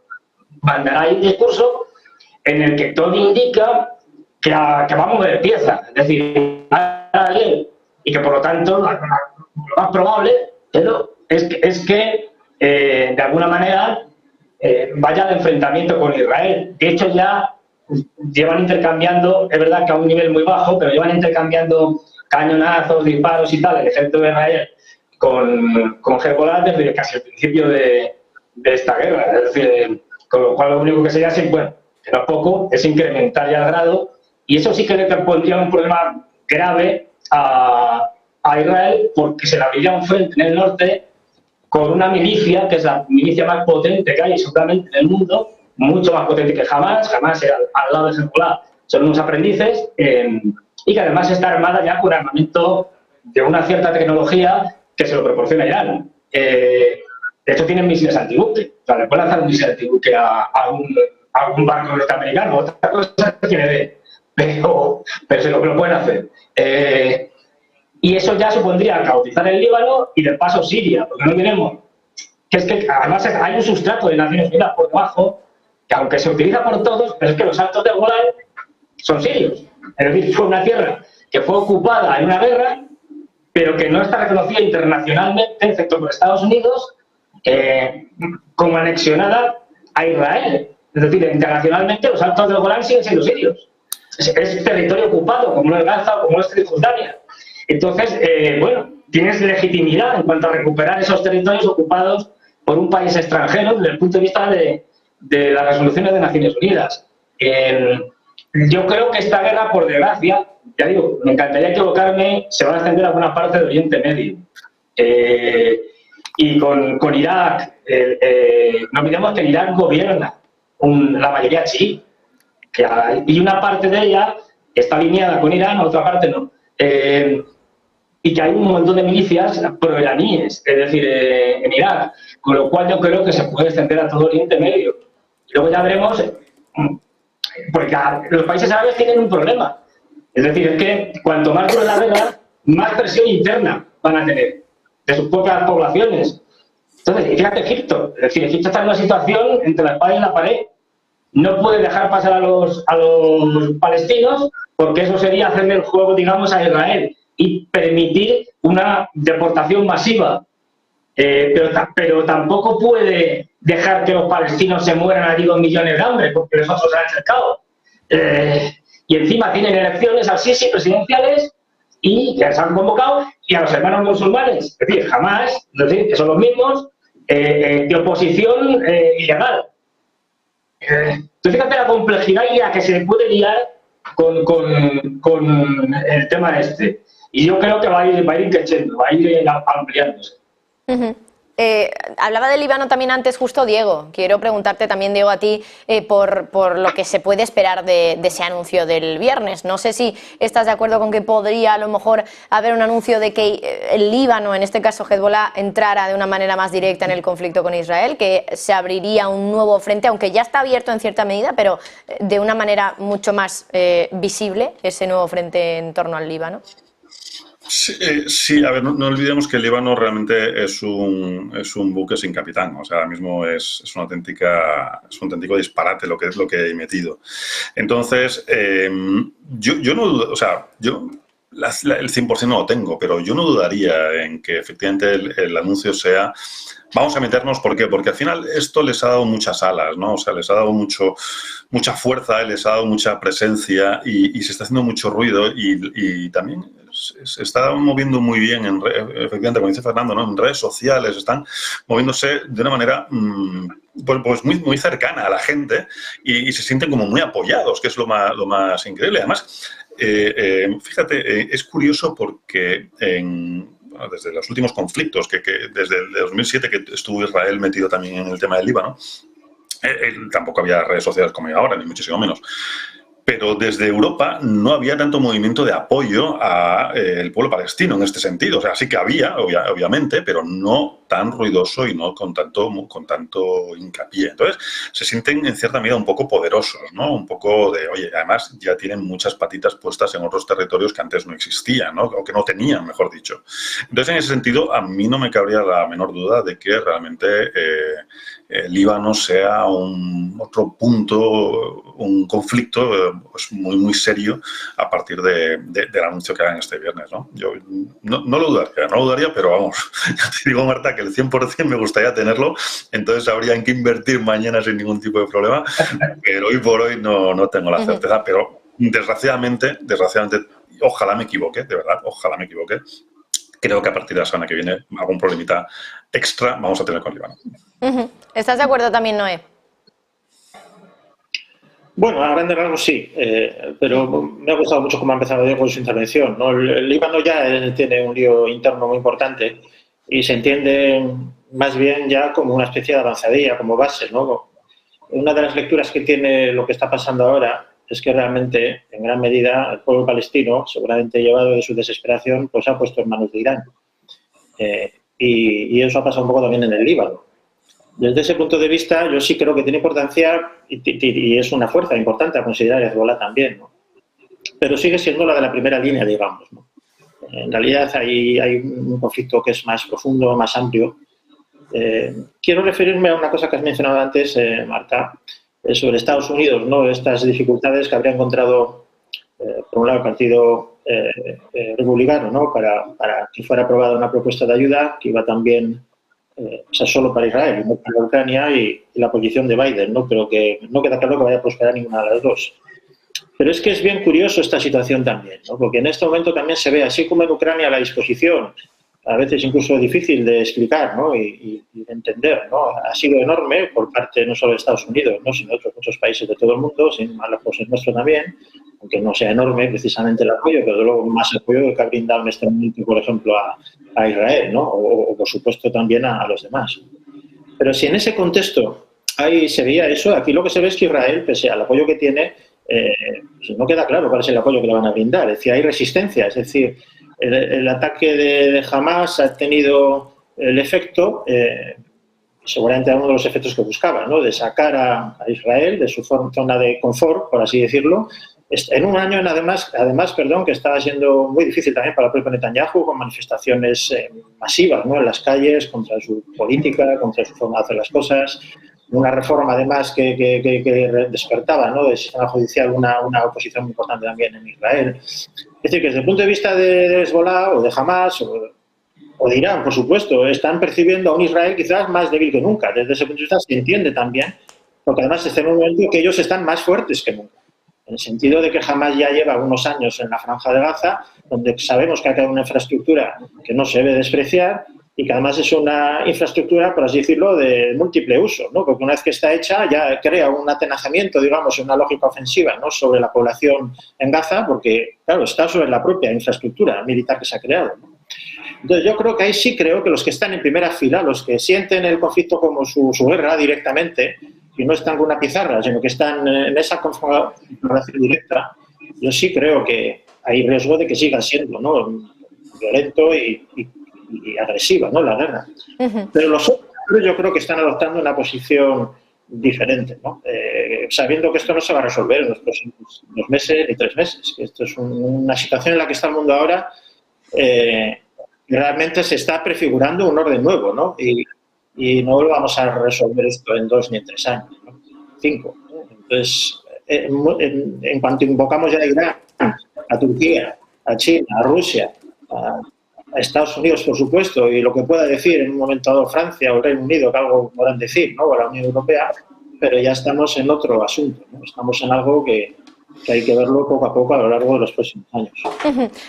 mandará un discurso en el que todo indica que va a mover pieza, es decir, y que por lo tanto lo más probable es que de alguna manera vaya al enfrentamiento con Israel. De hecho, ya llevan intercambiando, es verdad que a un nivel muy bajo, pero llevan intercambiando cañonazos, disparos y tal, el ejército de Israel con Hezbollah desde casi el principio de esta guerra. Es decir, con lo cual lo único que se hace, bueno, que no es poco, es incrementar ya el grado, y eso sí que le pondría un problema grave a Israel, porque se le abriría un frente en el norte con una milicia, que es la milicia más potente que hay seguramente en el mundo, mucho más potente que Hamas era al lado de Hezbollah, son unos aprendices, y que además está armada ya con armamento de una cierta tecnología que se lo proporciona Irán. De hecho, tienen misiles antibuque, o sea, le pueden lanzar un misil antibuque a un barco norteamericano, otra cosa que tiene de, pero se lo pueden hacer. Y eso ya supondría cautizar el Líbano y de paso Siria, porque no tenemos, que es que además hay un sustrato de Naciones Unidas por debajo, que aunque se utiliza por todos, pero es que los altos de Golán son sirios. Es decir, fue una tierra que fue ocupada en una guerra, pero que no está reconocida internacionalmente, excepto por Estados Unidos, como anexionada a Israel. Es decir, internacionalmente los altos del Golán siguen siendo sirios. Es territorio ocupado, como no es Gaza o como es Cisjordania. Entonces, bueno, tienes legitimidad en cuanto a recuperar esos territorios ocupados por un país extranjero desde el punto de vista de las resoluciones de Naciones Unidas. Yo creo que esta guerra, por desgracia, ya digo, me encantaría equivocarme, se va a extender a alguna parte del Oriente Medio. Y con Irak, no olvidemos que en Irak gobierna la mayoría chií, y una parte de ella está alineada con Irán, otra parte no. Y que hay un montón de milicias proiraníes, es decir, en Irak, con lo cual yo creo que se puede extender a todo Oriente Medio. Y luego ya veremos, porque los países árabes tienen un problema, es decir, es que cuanto más dure la guerra, más presión interna van a tener de sus propias poblaciones. Entonces, fíjate Egipto, es decir, Egipto está en una situación entre la espada y la pared. No puede dejar pasar a los palestinos, porque eso sería hacerle el juego, digamos, a Israel y permitir una deportación masiva. Pero tampoco puede dejar que los palestinos se mueran allí 2 millones de hambre, porque los otros se han acercado. Y encima tienen elecciones al Sisi presidenciales, y ya se han convocado, y a los hermanos musulmanes, es decir, Hamás, es decir, que son los mismos, de oposición ilegal. Entonces, fíjate la complejidad y la que se puede liar con el tema este. Y yo creo que va a ir creciendo, va a ir ampliándose. Hablaba del Líbano también antes justo Diego. Quiero preguntarte también, Diego, a ti por lo que se puede esperar de ese anuncio del viernes. No sé si estás de acuerdo con que podría a lo mejor haber un anuncio de que el Líbano, en este caso Hezbollah, entrara de una manera más directa en el conflicto con Israel, que se abriría un nuevo frente, aunque ya está abierto en cierta medida, pero de una manera mucho más visible ese nuevo frente en torno al Líbano. Sí, a ver, no olvidemos que el Líbano realmente es un buque sin capitán. O sea, ahora mismo es un auténtico disparate lo que he metido. Entonces, yo no dudo, o sea, el 100% no lo tengo, pero yo no dudaría en que efectivamente el anuncio sea: vamos a meternos. ¿Por qué? Porque al final esto les ha dado muchas alas, ¿no? O sea, les ha dado mucha fuerza, les ha dado mucha presencia y se está haciendo mucho ruido y también se está moviendo muy bien, efectivamente, como dice Fernando, ¿no? En redes sociales están moviéndose de una manera pues muy cercana a la gente y se sienten como muy apoyados, que es lo más increíble. Además, fíjate, es curioso porque desde los últimos conflictos, que desde el 2007 que estuvo Israel metido también en el tema del Líbano, tampoco había redes sociales como hay ahora, ni muchísimo menos. Pero desde Europa no había tanto movimiento de apoyo al pueblo palestino en este sentido. O sea, sí que había, obviamente, pero no tan ruidoso y no con tanto hincapié. Entonces, se sienten en cierta medida un poco poderosos, ¿no? Un poco de, oye, además ya tienen muchas patitas puestas en otros territorios que antes no existían, ¿no? O que no tenían, mejor dicho. Entonces, en ese sentido, a mí no me cabría la menor duda de que realmente el Líbano sea otro punto, un conflicto pues muy serio a partir del anuncio que hagan este viernes, ¿no? Yo no lo dudaría, pero vamos, ya te digo, Marta, que el 100% me gustaría tenerlo, entonces habría que invertir mañana sin ningún tipo de problema, pero hoy por hoy no tengo la certeza, pero desgraciadamente, ojalá me equivoque, de verdad, ojalá me equivoque. Creo que a partir de la semana que viene algún problemita extra vamos a tener con Líbano. ¿Estás de acuerdo también, Noé? Bueno, a grandes rasgos sí, pero me ha gustado mucho cómo ha empezado Diego con su intervención, ¿no? El Líbano ya tiene un lío interno muy importante y se entiende más bien ya como una especie de avanzadilla, como base, ¿no? Una de las lecturas que tiene lo que está pasando ahora es que realmente, en gran medida, el pueblo palestino, seguramente llevado de su desesperación, pues se ha puesto en manos de Irán. Y eso ha pasado un poco también en el Líbano. Desde ese punto de vista, yo sí creo que tiene importancia y es una fuerza importante a considerar Hezbollah también, ¿no? Pero sigue siendo la de la primera línea, digamos, ¿no? En realidad hay un conflicto que es más profundo, más amplio. Quiero referirme a una cosa que has mencionado antes, Marta, sobre Estados Unidos, ¿no? Estas dificultades que habría encontrado, por un lado, el Partido Republicano, ¿no? Para que fuera aprobada una propuesta de ayuda que iba también, o sea, solo para Israel, no para Ucrania, y la posición de Biden, ¿no? Pero que no queda claro que vaya a prosperar ninguna de las dos. Pero es que es bien curioso esta situación también, ¿no? Porque en este momento también se ve, así como en Ucrania, la disposición, a veces incluso difícil de explicar, ¿no? y de entender, ¿no? Ha sido enorme por parte no solo de Estados Unidos, ¿no? Sino de otros muchos países de todo el mundo, sin más lejos el nuestro también, aunque no sea enorme precisamente el apoyo, pero luego más apoyo que ha brindado en este momento, por ejemplo, a Israel, ¿no? O por supuesto también a los demás. Pero si en ese contexto ahí se veía eso, aquí lo que se ve es que Israel, pese al apoyo que tiene, pues no queda claro cuál es el apoyo que le van a brindar. Es decir, hay resistencia, es decir, el ataque de Hamás ha tenido el efecto, seguramente uno de los efectos que buscaba, ¿no? De sacar a Israel de su zona de confort, por así decirlo, en un año además, que estaba siendo muy difícil también para el propio Netanyahu, con manifestaciones masivas, ¿no? En las calles contra su política, contra su forma de hacer las cosas, una reforma además que despertaba, ¿no? Del sistema judicial una oposición muy importante también en Israel. Es decir, que desde el punto de vista de Hezbollah o de Hamás o de Irán, por supuesto, están percibiendo a un Israel quizás más débil que nunca. Desde ese punto de vista se entiende también, porque además está en un momento que ellos están más fuertes que nunca. en el sentido de que Hamás ya lleva unos años en la Franja de Gaza, donde sabemos que ha quedado una infraestructura que no se debe despreciar y que además es una infraestructura, por así decirlo, de múltiple uso, ¿no? Porque una vez que está hecha ya crea un atenazamiento, digamos, una lógica ofensiva, ¿no?, sobre la población en Gaza, porque, claro, está sobre la propia infraestructura militar que se ha creado, ¿no? Entonces, yo creo que ahí sí creo que los que están en primera fila, los que sienten el conflicto como su guerra directamente, y no están con una pizarra, sino que están en esa confrontación directa, yo sí creo que hay riesgo de que siga siendo, ¿no?, violento y agresiva, ¿no?, la guerra. Pero los otros yo creo que están adoptando una posición diferente, ¿no? Sabiendo que esto no se va a resolver en los próximos 2 meses ni 3 meses, que esto es una situación en la que está el mundo ahora, realmente se está prefigurando un orden nuevo, ¿no? Y no vamos a resolver esto en 2 ni en 3 años, ¿no? 5, ¿no? Entonces, en cuanto invocamos ya a Irán, a Turquía, a China, a Rusia, a Estados Unidos, por supuesto, y lo que pueda decir en un momento dado Francia o el Reino Unido, que algo podrán decir, ¿no?, o la Unión Europea, pero ya estamos en otro asunto, ¿no? Estamos en algo que hay que verlo poco a poco a lo largo de los próximos años.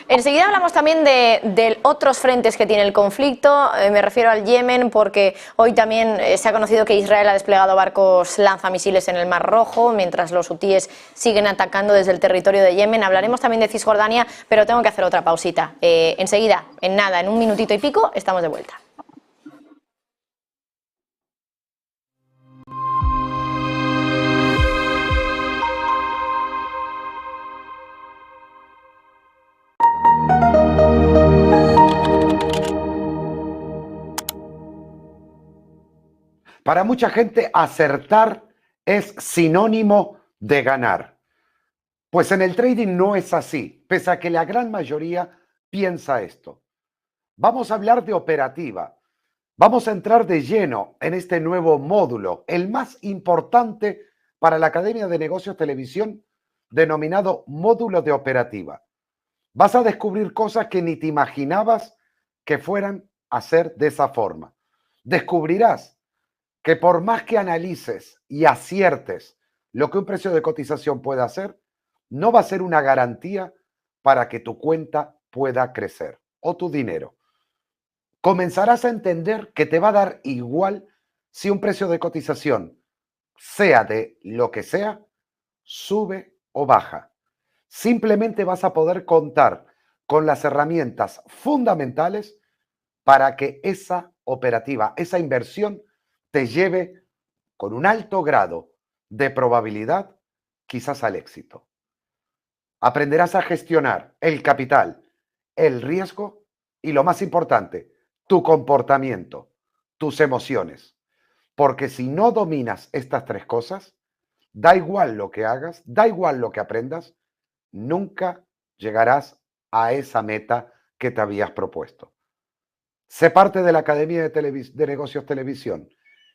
Enseguida hablamos también de otros frentes que tiene el conflicto. Me refiero al Yemen, porque hoy también se ha conocido que Israel ha desplegado barcos lanzamisiles en el Mar Rojo, mientras los hutíes siguen atacando desde el territorio de Yemen. Hablaremos también de Cisjordania, pero tengo que hacer otra pausita. Enseguida, en nada, en 1 minutito y pico, estamos de vuelta. Para mucha gente, acertar es sinónimo de ganar. Pues en el trading no es así, pese a que la gran mayoría piensa esto. Vamos a hablar de operativa. Vamos a entrar de lleno en este nuevo módulo, el más importante para la Academia de Negocios Televisión, denominado módulo de operativa. Vas a descubrir cosas que ni te imaginabas que fueran a ser de esa forma. Descubrirás que por más que analices y aciertes lo que un precio de cotización puede hacer, no va a ser una garantía para que tu cuenta pueda crecer o tu dinero. Comenzarás a entender que te va a dar igual si un precio de cotización, sea de lo que sea, sube o baja. Simplemente vas a poder contar con las herramientas fundamentales para que esa operativa, esa inversión, te lleve con un alto grado de probabilidad quizás al éxito. Aprenderás a gestionar el capital, el riesgo y, lo más importante, tu comportamiento, tus emociones. Porque si no dominas estas 3 cosas, da igual lo que hagas, da igual lo que aprendas, nunca llegarás a esa meta que te habías propuesto. Sé parte de la Academia de Negocios Televisión.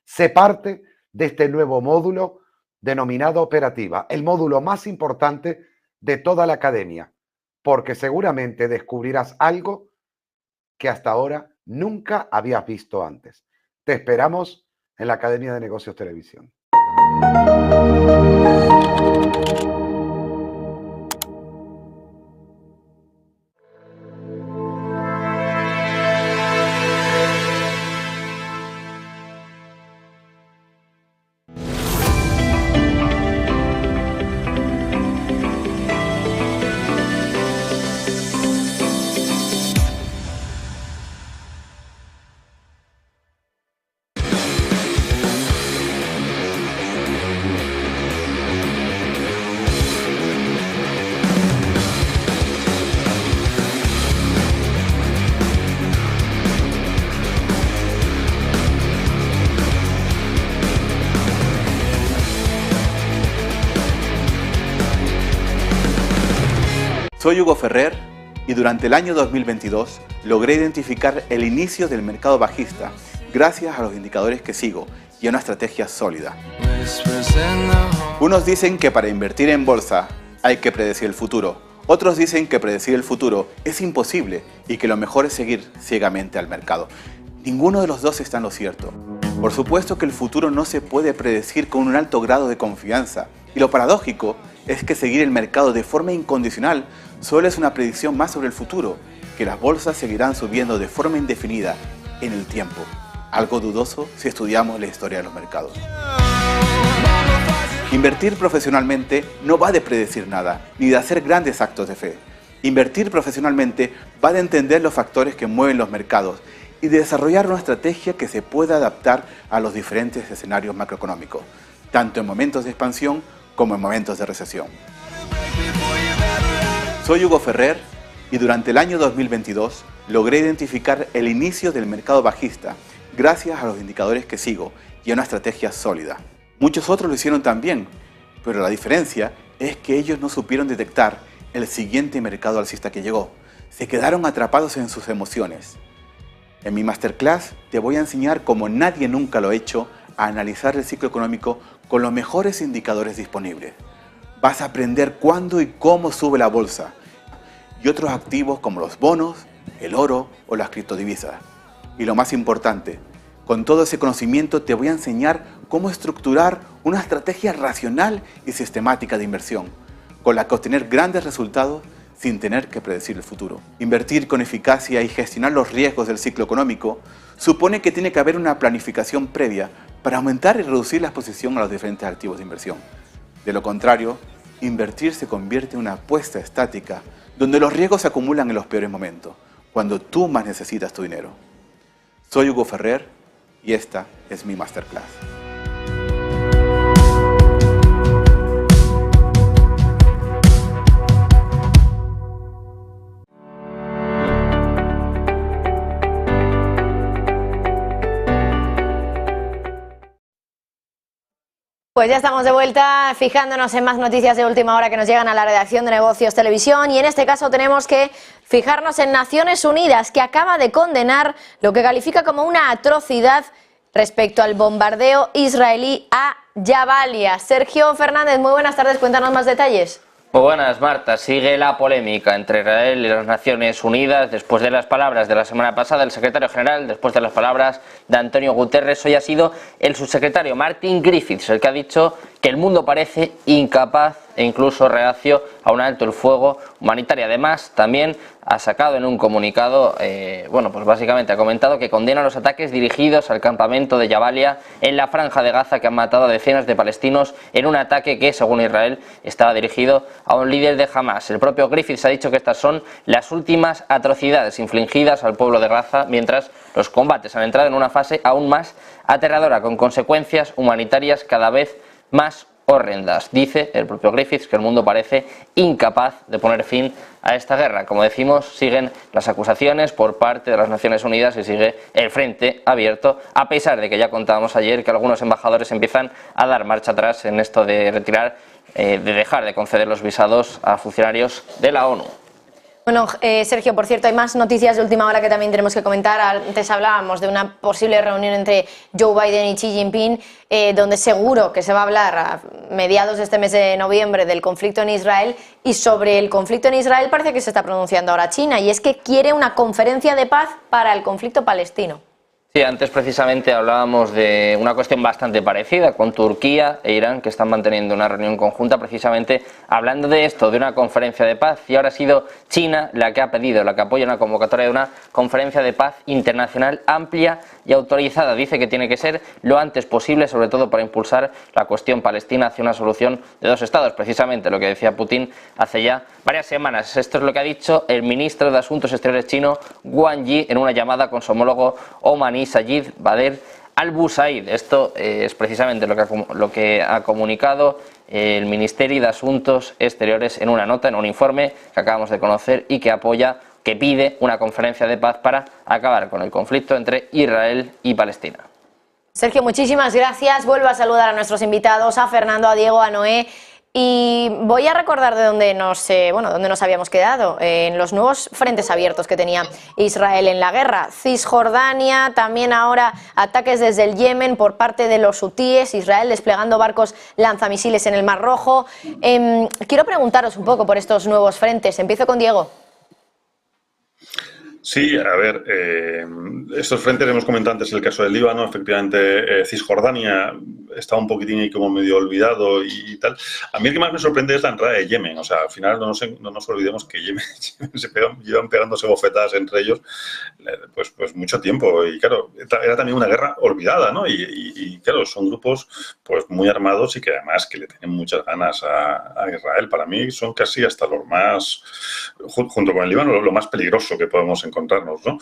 Sé parte de este nuevo módulo denominado operativa, el módulo más importante de toda la academia, porque seguramente descubrirás algo que hasta ahora nunca habías visto antes. Te esperamos en la Academia de Negocios Televisión. Soy Hugo Ferrer y durante el año 2022 logré identificar el inicio del mercado bajista gracias a los indicadores que sigo y a una estrategia sólida. Unos dicen que para invertir en bolsa hay que predecir el futuro. Otros dicen que predecir el futuro es imposible y que lo mejor es seguir ciegamente al mercado. Ninguno de los dos está en lo cierto. Por supuesto que el futuro no se puede predecir con un alto grado de confianza y lo paradójico es que seguir el mercado de forma incondicional solo es una predicción más sobre el futuro, que las bolsas seguirán subiendo de forma indefinida en el tiempo. Algo dudoso si estudiamos la historia de los mercados. Invertir profesionalmente no va de predecir nada, ni de hacer grandes actos de fe. Invertir profesionalmente va de entender los factores que mueven los mercados y de desarrollar una estrategia que se pueda adaptar a los diferentes escenarios macroeconómicos, tanto en momentos de expansión como en momentos de recesión. Soy Hugo Ferrer y durante el año 2022 logré identificar el inicio del mercado bajista gracias a los indicadores que sigo y a una estrategia sólida. Muchos otros lo hicieron también, pero la diferencia es que ellos no supieron detectar el siguiente mercado alcista que llegó. Se quedaron atrapados en sus emociones. En mi masterclass te voy a enseñar, como nadie nunca lo ha hecho, a analizar el ciclo económico con los mejores indicadores disponibles. Vas a aprender cuándo y cómo sube la bolsa y otros activos como los bonos, el oro o las criptodivisas. Y lo más importante, con todo ese conocimiento te voy a enseñar cómo estructurar una estrategia racional y sistemática de inversión, con la que obtener grandes resultados sin tener que predecir el futuro. Invertir con eficacia y gestionar los riesgos del ciclo económico supone que tiene que haber una planificación previa para aumentar y reducir la exposición a los diferentes activos de inversión. De lo contrario, invertir se convierte en una apuesta estática donde los riesgos se acumulan en los peores momentos, cuando tú más necesitas tu dinero. Soy Hugo Ferrer y esta es mi masterclass. Pues ya estamos de vuelta, fijándonos en más noticias de última hora que nos llegan a la redacción de Negocios Televisión, y en este caso tenemos que fijarnos en Naciones Unidas, que acaba de condenar lo que califica como una atrocidad respecto al bombardeo israelí a Jabalia. Sergio Fernández, muy buenas tardes, cuéntanos más detalles. Muy buenas, Marta. Sigue la polémica entre Israel y las Naciones Unidas después de las palabras de la semana pasada del secretario general, después de las palabras de Antonio Guterres. Hoy ha sido el subsecretario Martin Griffiths el que ha dicho que el mundo parece incapaz e incluso reacio a un alto el fuego humanitario. Además, también ha sacado en un comunicado, pues básicamente ha comentado que condena los ataques dirigidos al campamento de Jabalia en la Franja de Gaza, que han matado a decenas de palestinos en un ataque que, según Israel, estaba dirigido a un líder de Hamas. El propio Griffiths ha dicho que estas son las últimas atrocidades infligidas al pueblo de Gaza, mientras los combates han entrado en una fase aún más aterradora, con consecuencias humanitarias cada vez más horrendas. Dice el propio Griffiths que el mundo parece incapaz de poner fin a esta guerra. Como decimos, siguen las acusaciones por parte de las Naciones Unidas y sigue el frente abierto, a pesar de que ya contábamos ayer que algunos embajadores empiezan a dar marcha atrás en esto de retirar, de dejar de conceder los visados a funcionarios de la ONU. Bueno, Sergio, por cierto, hay más noticias de última hora que también tenemos que comentar. Antes hablábamos de una posible reunión entre Joe Biden y Xi Jinping, donde seguro que se va a hablar a mediados de este mes de noviembre del conflicto en Israel, y sobre el conflicto en Israel parece que se está pronunciando ahora China, y es que quiere una conferencia de paz para el conflicto palestino. Sí, antes precisamente hablábamos de una cuestión bastante parecida con Turquía e Irán, que están manteniendo una reunión conjunta precisamente hablando de esto, de una conferencia de paz, y ahora ha sido China la que ha pedido, la que apoya una convocatoria de una conferencia de paz internacional amplia y autorizada. Dice que tiene que ser lo antes posible, sobre todo para impulsar la cuestión palestina hacia una solución de dos estados, precisamente lo que decía Putin hace ya varias semanas. Esto es lo que ha dicho el ministro de Asuntos Exteriores chino, Wang Yi, en una llamada con su homólogo omaní Sayed Badr al-Busaid. Esto es precisamente lo que ha comunicado el Ministerio de Asuntos Exteriores en una nota, en un informe que acabamos de conocer, y que pide una conferencia de paz para acabar con el conflicto entre Israel y Palestina. Sergio, muchísimas gracias. Vuelvo a saludar a nuestros invitados, a Fernando, a Diego, a Noé. Y voy a recordar de dónde nos habíamos quedado, en los nuevos frentes abiertos que tenía Israel en la guerra. Cisjordania, también ahora ataques desde el Yemen por parte de los hutíes, Israel desplegando barcos lanzamisiles en el Mar Rojo. Quiero preguntaros un poco por estos nuevos frentes. Empiezo con Diego. Sí, a ver, estos frentes hemos comentado antes el caso del Líbano, efectivamente Cisjordania está un poquitín ahí como medio olvidado y tal. A mí el que más me sorprende es la entrada de Yemen, o sea, al final no nos olvidemos que Yemen llevan pegándose bofetadas entre ellos pues mucho tiempo y claro, era también una guerra olvidada, ¿no? Y claro, son grupos pues muy armados y que además que le tienen muchas ganas a Israel. Para mí son casi hasta los más, junto con el Líbano, lo más peligroso que podemos encontrarnos, ¿no?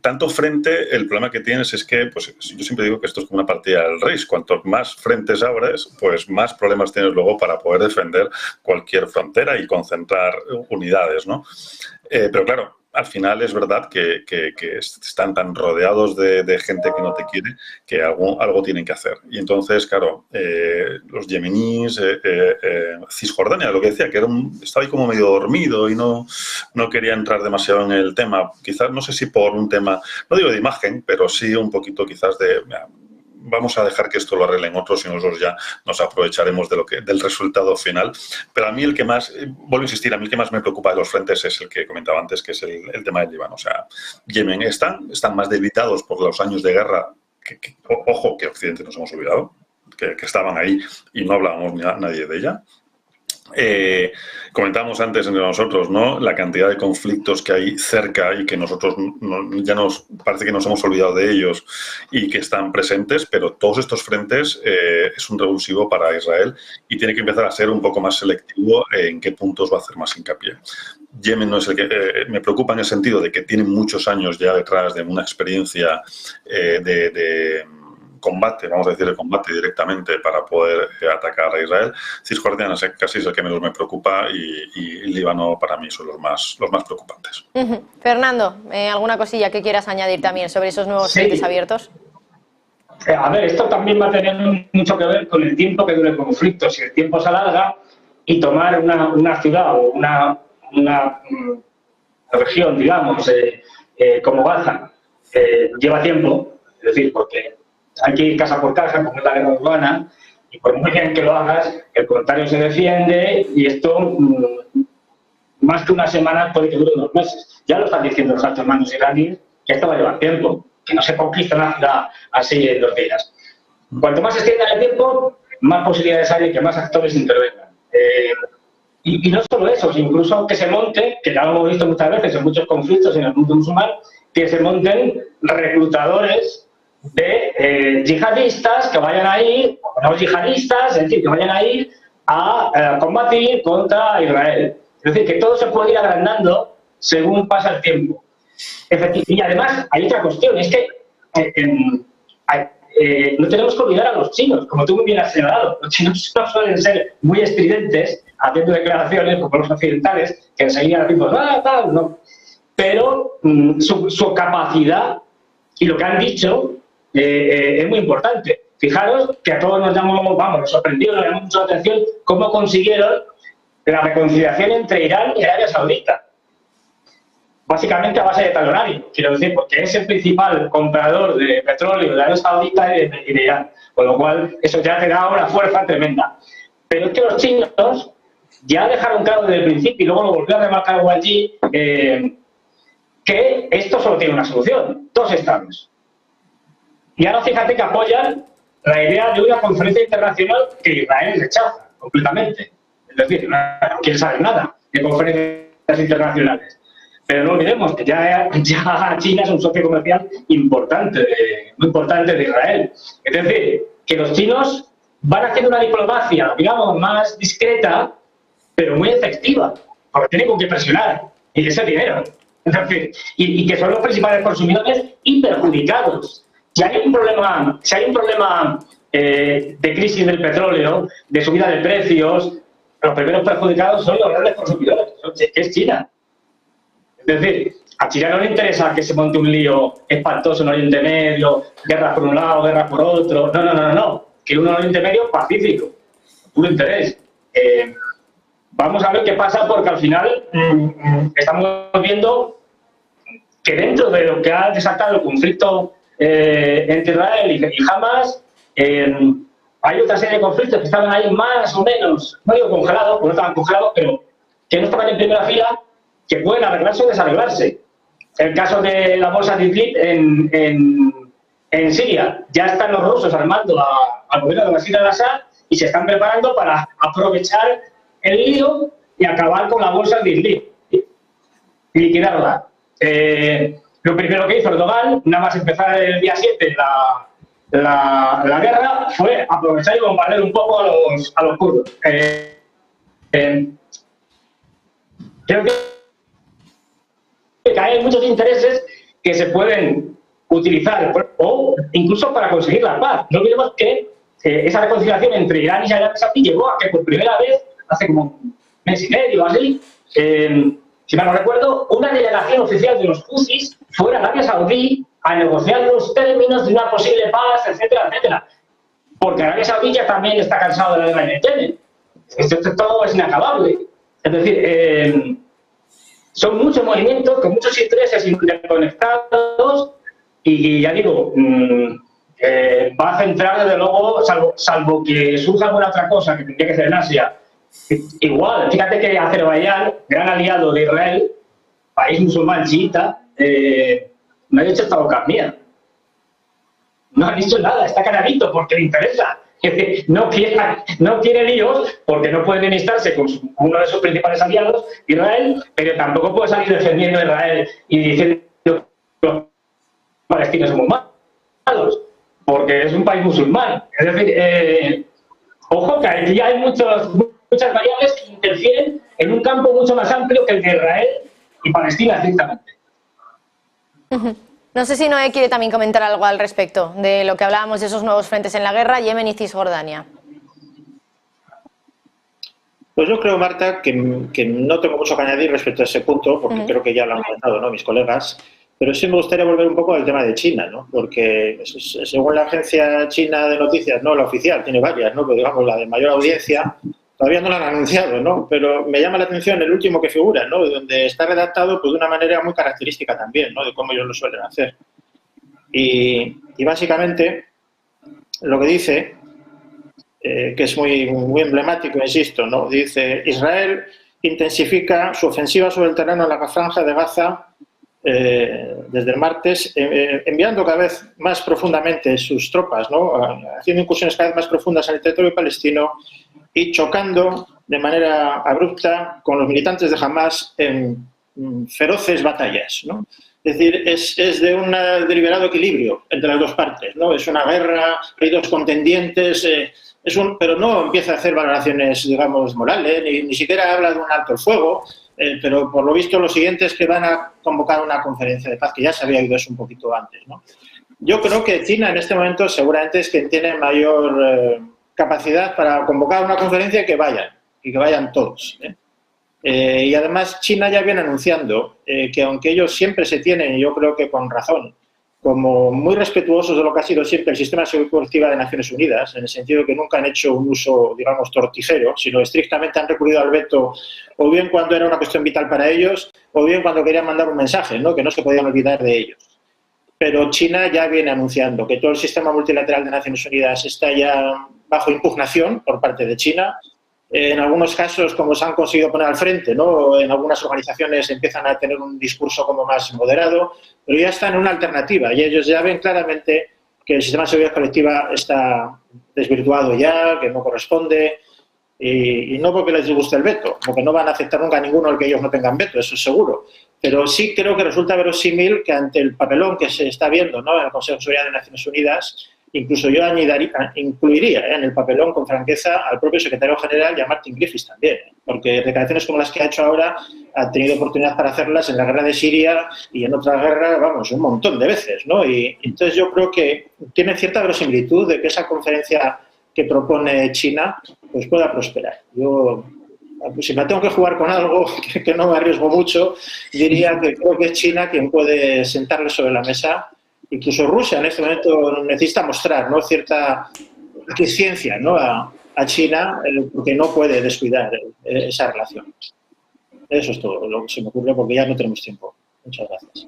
Tanto frente, el problema que tienes es que, pues yo siempre digo que esto es como una partida del Reis. Cuantos más frentes abres, pues más problemas tienes luego para poder defender cualquier frontera y concentrar unidades, ¿no? Pero claro, al final es verdad que están tan rodeados de gente que no te quiere que algo tienen que hacer. Y entonces, claro, los yemeníes, Cisjordania, lo que decía, que estaba ahí como medio dormido y no quería entrar demasiado en el tema. Quizás, no sé si por un tema, no digo de imagen, pero sí un poquito quizás de... Vamos a dejar que esto lo arreglen otros y nosotros ya nos aprovecharemos del resultado final. Pero a mí el que más, vuelvo a insistir, a mí el que más me preocupa de los frentes es el que comentaba antes, que es el tema del Líbano. O sea, Yemen están más debilitados por los años de guerra, ojo, que Occidente nos hemos olvidado, que estaban ahí y no hablábamos nadie de ella. Comentábamos antes entre nosotros, ¿no?, la cantidad de conflictos que hay cerca y que nosotros ya parece que nos hemos olvidado de ellos y que están presentes, pero todos estos frentes es un revulsivo para Israel y tiene que empezar a ser un poco más selectivo en qué puntos va a hacer más hincapié. Yemen no es el que me preocupa en el sentido de que tiene muchos años ya detrás de una experiencia de combate, vamos a decir, de combate directamente para poder atacar a Israel. Cisjordania casi es el que menos me preocupa y Líbano para mí son los más preocupantes. Fernando, ¿alguna cosilla que quieras añadir también sobre esos nuevos frentes abiertos? A ver, esto también va a tener mucho que ver con el tiempo que dure el conflicto. Si el tiempo se alarga y tomar una ciudad o una región, digamos, como Gaza, lleva tiempo, es decir, porque hay que ir casa por casa, como es la guerra urbana, y por muy bien que lo hagas, el contrario se defiende y esto, más que una semana, puede que dure 2 meses. Ya lo están diciendo los altos mandos iraníes, que esto va a llevar tiempo, que no se conquista una ciudad así en 2 días. Cuanto más se extienda el tiempo, más posibilidades hay de que más actores intervengan. Y no solo eso, incluso que se monte, que ya lo hemos visto muchas veces en muchos conflictos en el mundo musulmán, que se monten reclutadores de yihadistas que vayan a ir, o no yihadistas, es decir, que vayan a ir a combatir contra Israel. Es decir, que todo se puede ir agrandando según pasa el tiempo. Y además hay otra cuestión, es que no tenemos que olvidar a los chinos, como tú muy bien has señalado. Los chinos no suelen ser muy estridentes haciendo declaraciones como los occidentales, que enseguida decimos, tal, no. Pero su capacidad y lo que han dicho es muy importante. Fijaros que a todos nos sorprendió, nos llamó mucho la atención cómo consiguieron la reconciliación entre Irán y Arabia Saudita. Básicamente a base de talonario, quiero decir, porque es el principal comprador de petróleo de Arabia Saudita y de Irán, con lo cual eso ya te da una fuerza tremenda. Pero es que los chinos ya dejaron claro desde el principio, y luego lo volvió a remarcar Wang Yi, que esto solo tiene una solución: 2 estados. Y ahora fíjate que apoyan la idea de una conferencia internacional que Israel rechaza completamente. Es decir, no quiere saber nada de conferencias internacionales. Pero no olvidemos que ya China es un socio comercial importante, muy importante de Israel. Es decir, que los chinos van haciendo una diplomacia, digamos, más discreta, pero muy efectiva, porque tienen con qué presionar, y ese dinero. Es decir, y que son los principales consumidores y perjudicados. Si hay un problema de crisis del petróleo, de subida de precios, los primeros perjudicados son los grandes consumidores, que es China. Es decir, a China no le interesa que se monte un lío espantoso en Oriente Medio, guerras por un lado, guerras por otro. No. Que un Oriente Medio pacífico, puro interés. Vamos a ver qué pasa, porque al final estamos viendo que dentro de lo que ha desatado el conflicto entre Israel y Hamas, hay otra serie de conflictos que estaban ahí más o menos, no digo congelados, porque no estaban congelados, pero que no estaban en primera fila, que pueden arreglarse o desarreglarse. el caso de la bolsa de Idlib en Siria. Ya están los rusos armando al gobierno de Bashar al-Assad y se están preparando para aprovechar el lío y acabar con la bolsa de Idlib y liquidarla. Lo primero que hizo Erdogan, nada más empezar el día 7 la guerra, fue aprovechar y bombardear un poco a los kurdos. Creo que hay muchos intereses que se pueden utilizar o incluso para conseguir la paz. No olvidemos que esa reconciliación entre Irán y Arabia Saudí llevó a que por primera vez, hace como un mes y medio o así, si mal no recuerdo, una delegación oficial de los Houthis fuera a Arabia Saudí a negociar los términos de una posible paz, etcétera, etcétera. Porque Arabia Saudí ya también está cansado de la guerra en Yemen. Esto todo es inacabable. Es decir, son muchos movimientos con muchos intereses interconectados y ya digo, va a centrar desde luego, salvo que surja alguna otra cosa que tendría que ser en Asia. Igual, fíjate que Azerbaiyán, gran aliado de Israel, país musulmán chiita, no ha dicho esta boca mía. No ha dicho nada, está calladito porque le interesa. No quiere líos porque no puede enemistarse con uno de sus principales aliados, Israel, pero tampoco puede salir defendiendo a Israel y diciendo que los palestinos son muy malos, porque es un país musulmán. Es decir, ojo que aquí hay muchas variables que interfieren en un campo mucho más amplio que el de Israel y Palestina, estrictamente. No sé si Noé quiere también comentar algo al respecto de lo que hablábamos de esos nuevos frentes en la guerra, Yemen y Cisjordania. Pues yo creo, Marta, que no tengo mucho que añadir respecto a ese punto, porque creo que ya lo han comentado, ¿no?, mis colegas, pero sí me gustaría volver un poco al tema de China, ¿no? Porque según la agencia china de noticias, no la oficial, tiene varias, ¿no?, pero digamos la de mayor audiencia, todavía no la han anunciado, ¿no? Pero me llama la atención el último que figura, ¿no?, donde está redactado pues, de una manera muy característica también, ¿no?, de cómo ellos lo suelen hacer. Y básicamente lo que dice, que es muy emblemático, insisto, ¿no?, dice: Israel intensifica su ofensiva sobre el terreno en la franja de Gaza desde el martes, enviando cada vez más profundamente sus tropas, ¿no?, haciendo incursiones cada vez más profundas en el territorio palestino y chocando de manera abrupta con los militantes de Hamas en feroces batallas, ¿no? Es decir, es de un deliberado equilibrio entre las dos partes, ¿no? Es una guerra, hay dos contendientes, pero no empieza a hacer valoraciones, digamos, morales, ni siquiera habla de un alto el fuego, pero por lo visto lo siguiente es que van a convocar una conferencia de paz, que ya se había oído eso un poquito antes, ¿no? Yo creo que China en este momento seguramente es quien tiene mayor capacidad para convocar una conferencia y que vayan todos, y además China ya viene anunciando que aunque ellos siempre se tienen, y yo creo que con razón, como muy respetuosos de lo que ha sido siempre el sistema de seguridad colectiva de Naciones Unidas, en el sentido de que nunca han hecho un uso, digamos, torticero, sino estrictamente han recurrido al veto, o bien cuando era una cuestión vital para ellos, o bien cuando querían mandar un mensaje, ¿no?, que no se podían olvidar de ellos. Pero China ya viene anunciando que todo el sistema multilateral de Naciones Unidas está ya bajo impugnación por parte de China. En algunos casos, como se han conseguido poner al frente, ¿no?, en algunas organizaciones empiezan a tener un discurso como más moderado, pero ya están en una alternativa y ellos ya ven claramente que el sistema de seguridad colectiva está desvirtuado ya, que no corresponde, y no porque les disguste el veto, porque no van a aceptar nunca a ninguno el que ellos no tengan veto, eso es seguro. Pero sí creo que resulta verosímil que ante el papelón que se está viendo, ¿no?, en el Consejo de Seguridad de Naciones Unidas, incluso yo incluiría en el papelón con franqueza al propio secretario general y a Martin Griffiths también, porque declaraciones como las que ha hecho ahora ha tenido oportunidad para hacerlas en la guerra de Siria y en otras guerras, vamos, un montón de veces, ¿no? Y entonces yo creo que tiene cierta verosimilitud de que esa conferencia que propone China pues pueda prosperar. Yo, si me tengo que jugar con algo que no me arriesgo mucho, diría que creo que es China quien puede sentarle sobre la mesa. Incluso Rusia en este momento necesita mostrar, ¿no?, cierta eficiencia, ¿no?, a China, porque no puede descuidar esa relación. Eso es todo lo que se me ocurre, porque ya no tenemos tiempo. Muchas gracias.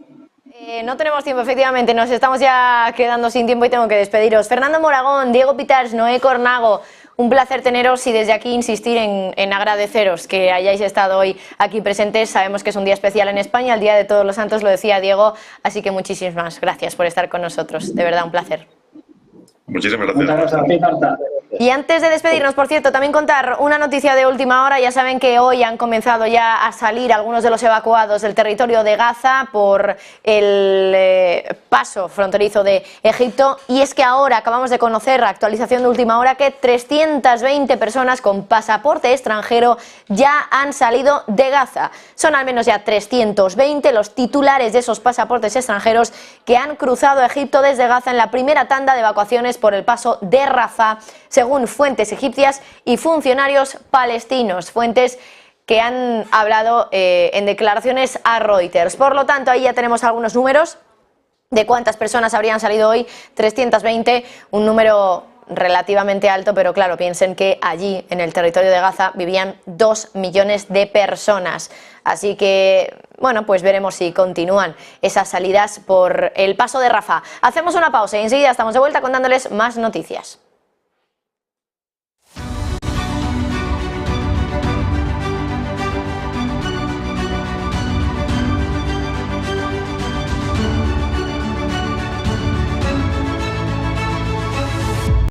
No tenemos tiempo, efectivamente, nos estamos ya quedando sin tiempo y tengo que despediros. Fernando Moragón, Diego Pitars, Noé Cornago, Un placer teneros y desde aquí insistir en agradeceros que hayáis estado hoy aquí presentes. Sabemos que es un día especial en España, el Día de Todos los Santos, lo decía Diego, así que muchísimas gracias por estar con nosotros. De verdad, un placer. Muchísimas gracias. Y antes de despedirnos, por cierto, también contar una noticia de última hora. Ya saben que hoy han comenzado ya a salir algunos de los evacuados del territorio de Gaza por el paso fronterizo de Egipto. Y es que ahora acabamos de conocer, actualización de última hora, que 320 personas con pasaporte extranjero ya han salido de Gaza. Son al menos ya 320 los titulares de esos pasaportes extranjeros que han cruzado Egipto desde Gaza en la primera tanda de evacuaciones por el paso de Rafah, según fuentes egipcias y funcionarios palestinos, fuentes que han hablado en declaraciones a Reuters. Por lo tanto, ahí ya tenemos algunos números de cuántas personas habrían salido hoy, 320, un número relativamente alto, pero claro, piensen que allí, en el territorio de Gaza, vivían 2 millones de personas. Así que, bueno, pues veremos si continúan esas salidas por el paso de Rafah. Hacemos una pausa y enseguida estamos de vuelta contándoles más noticias.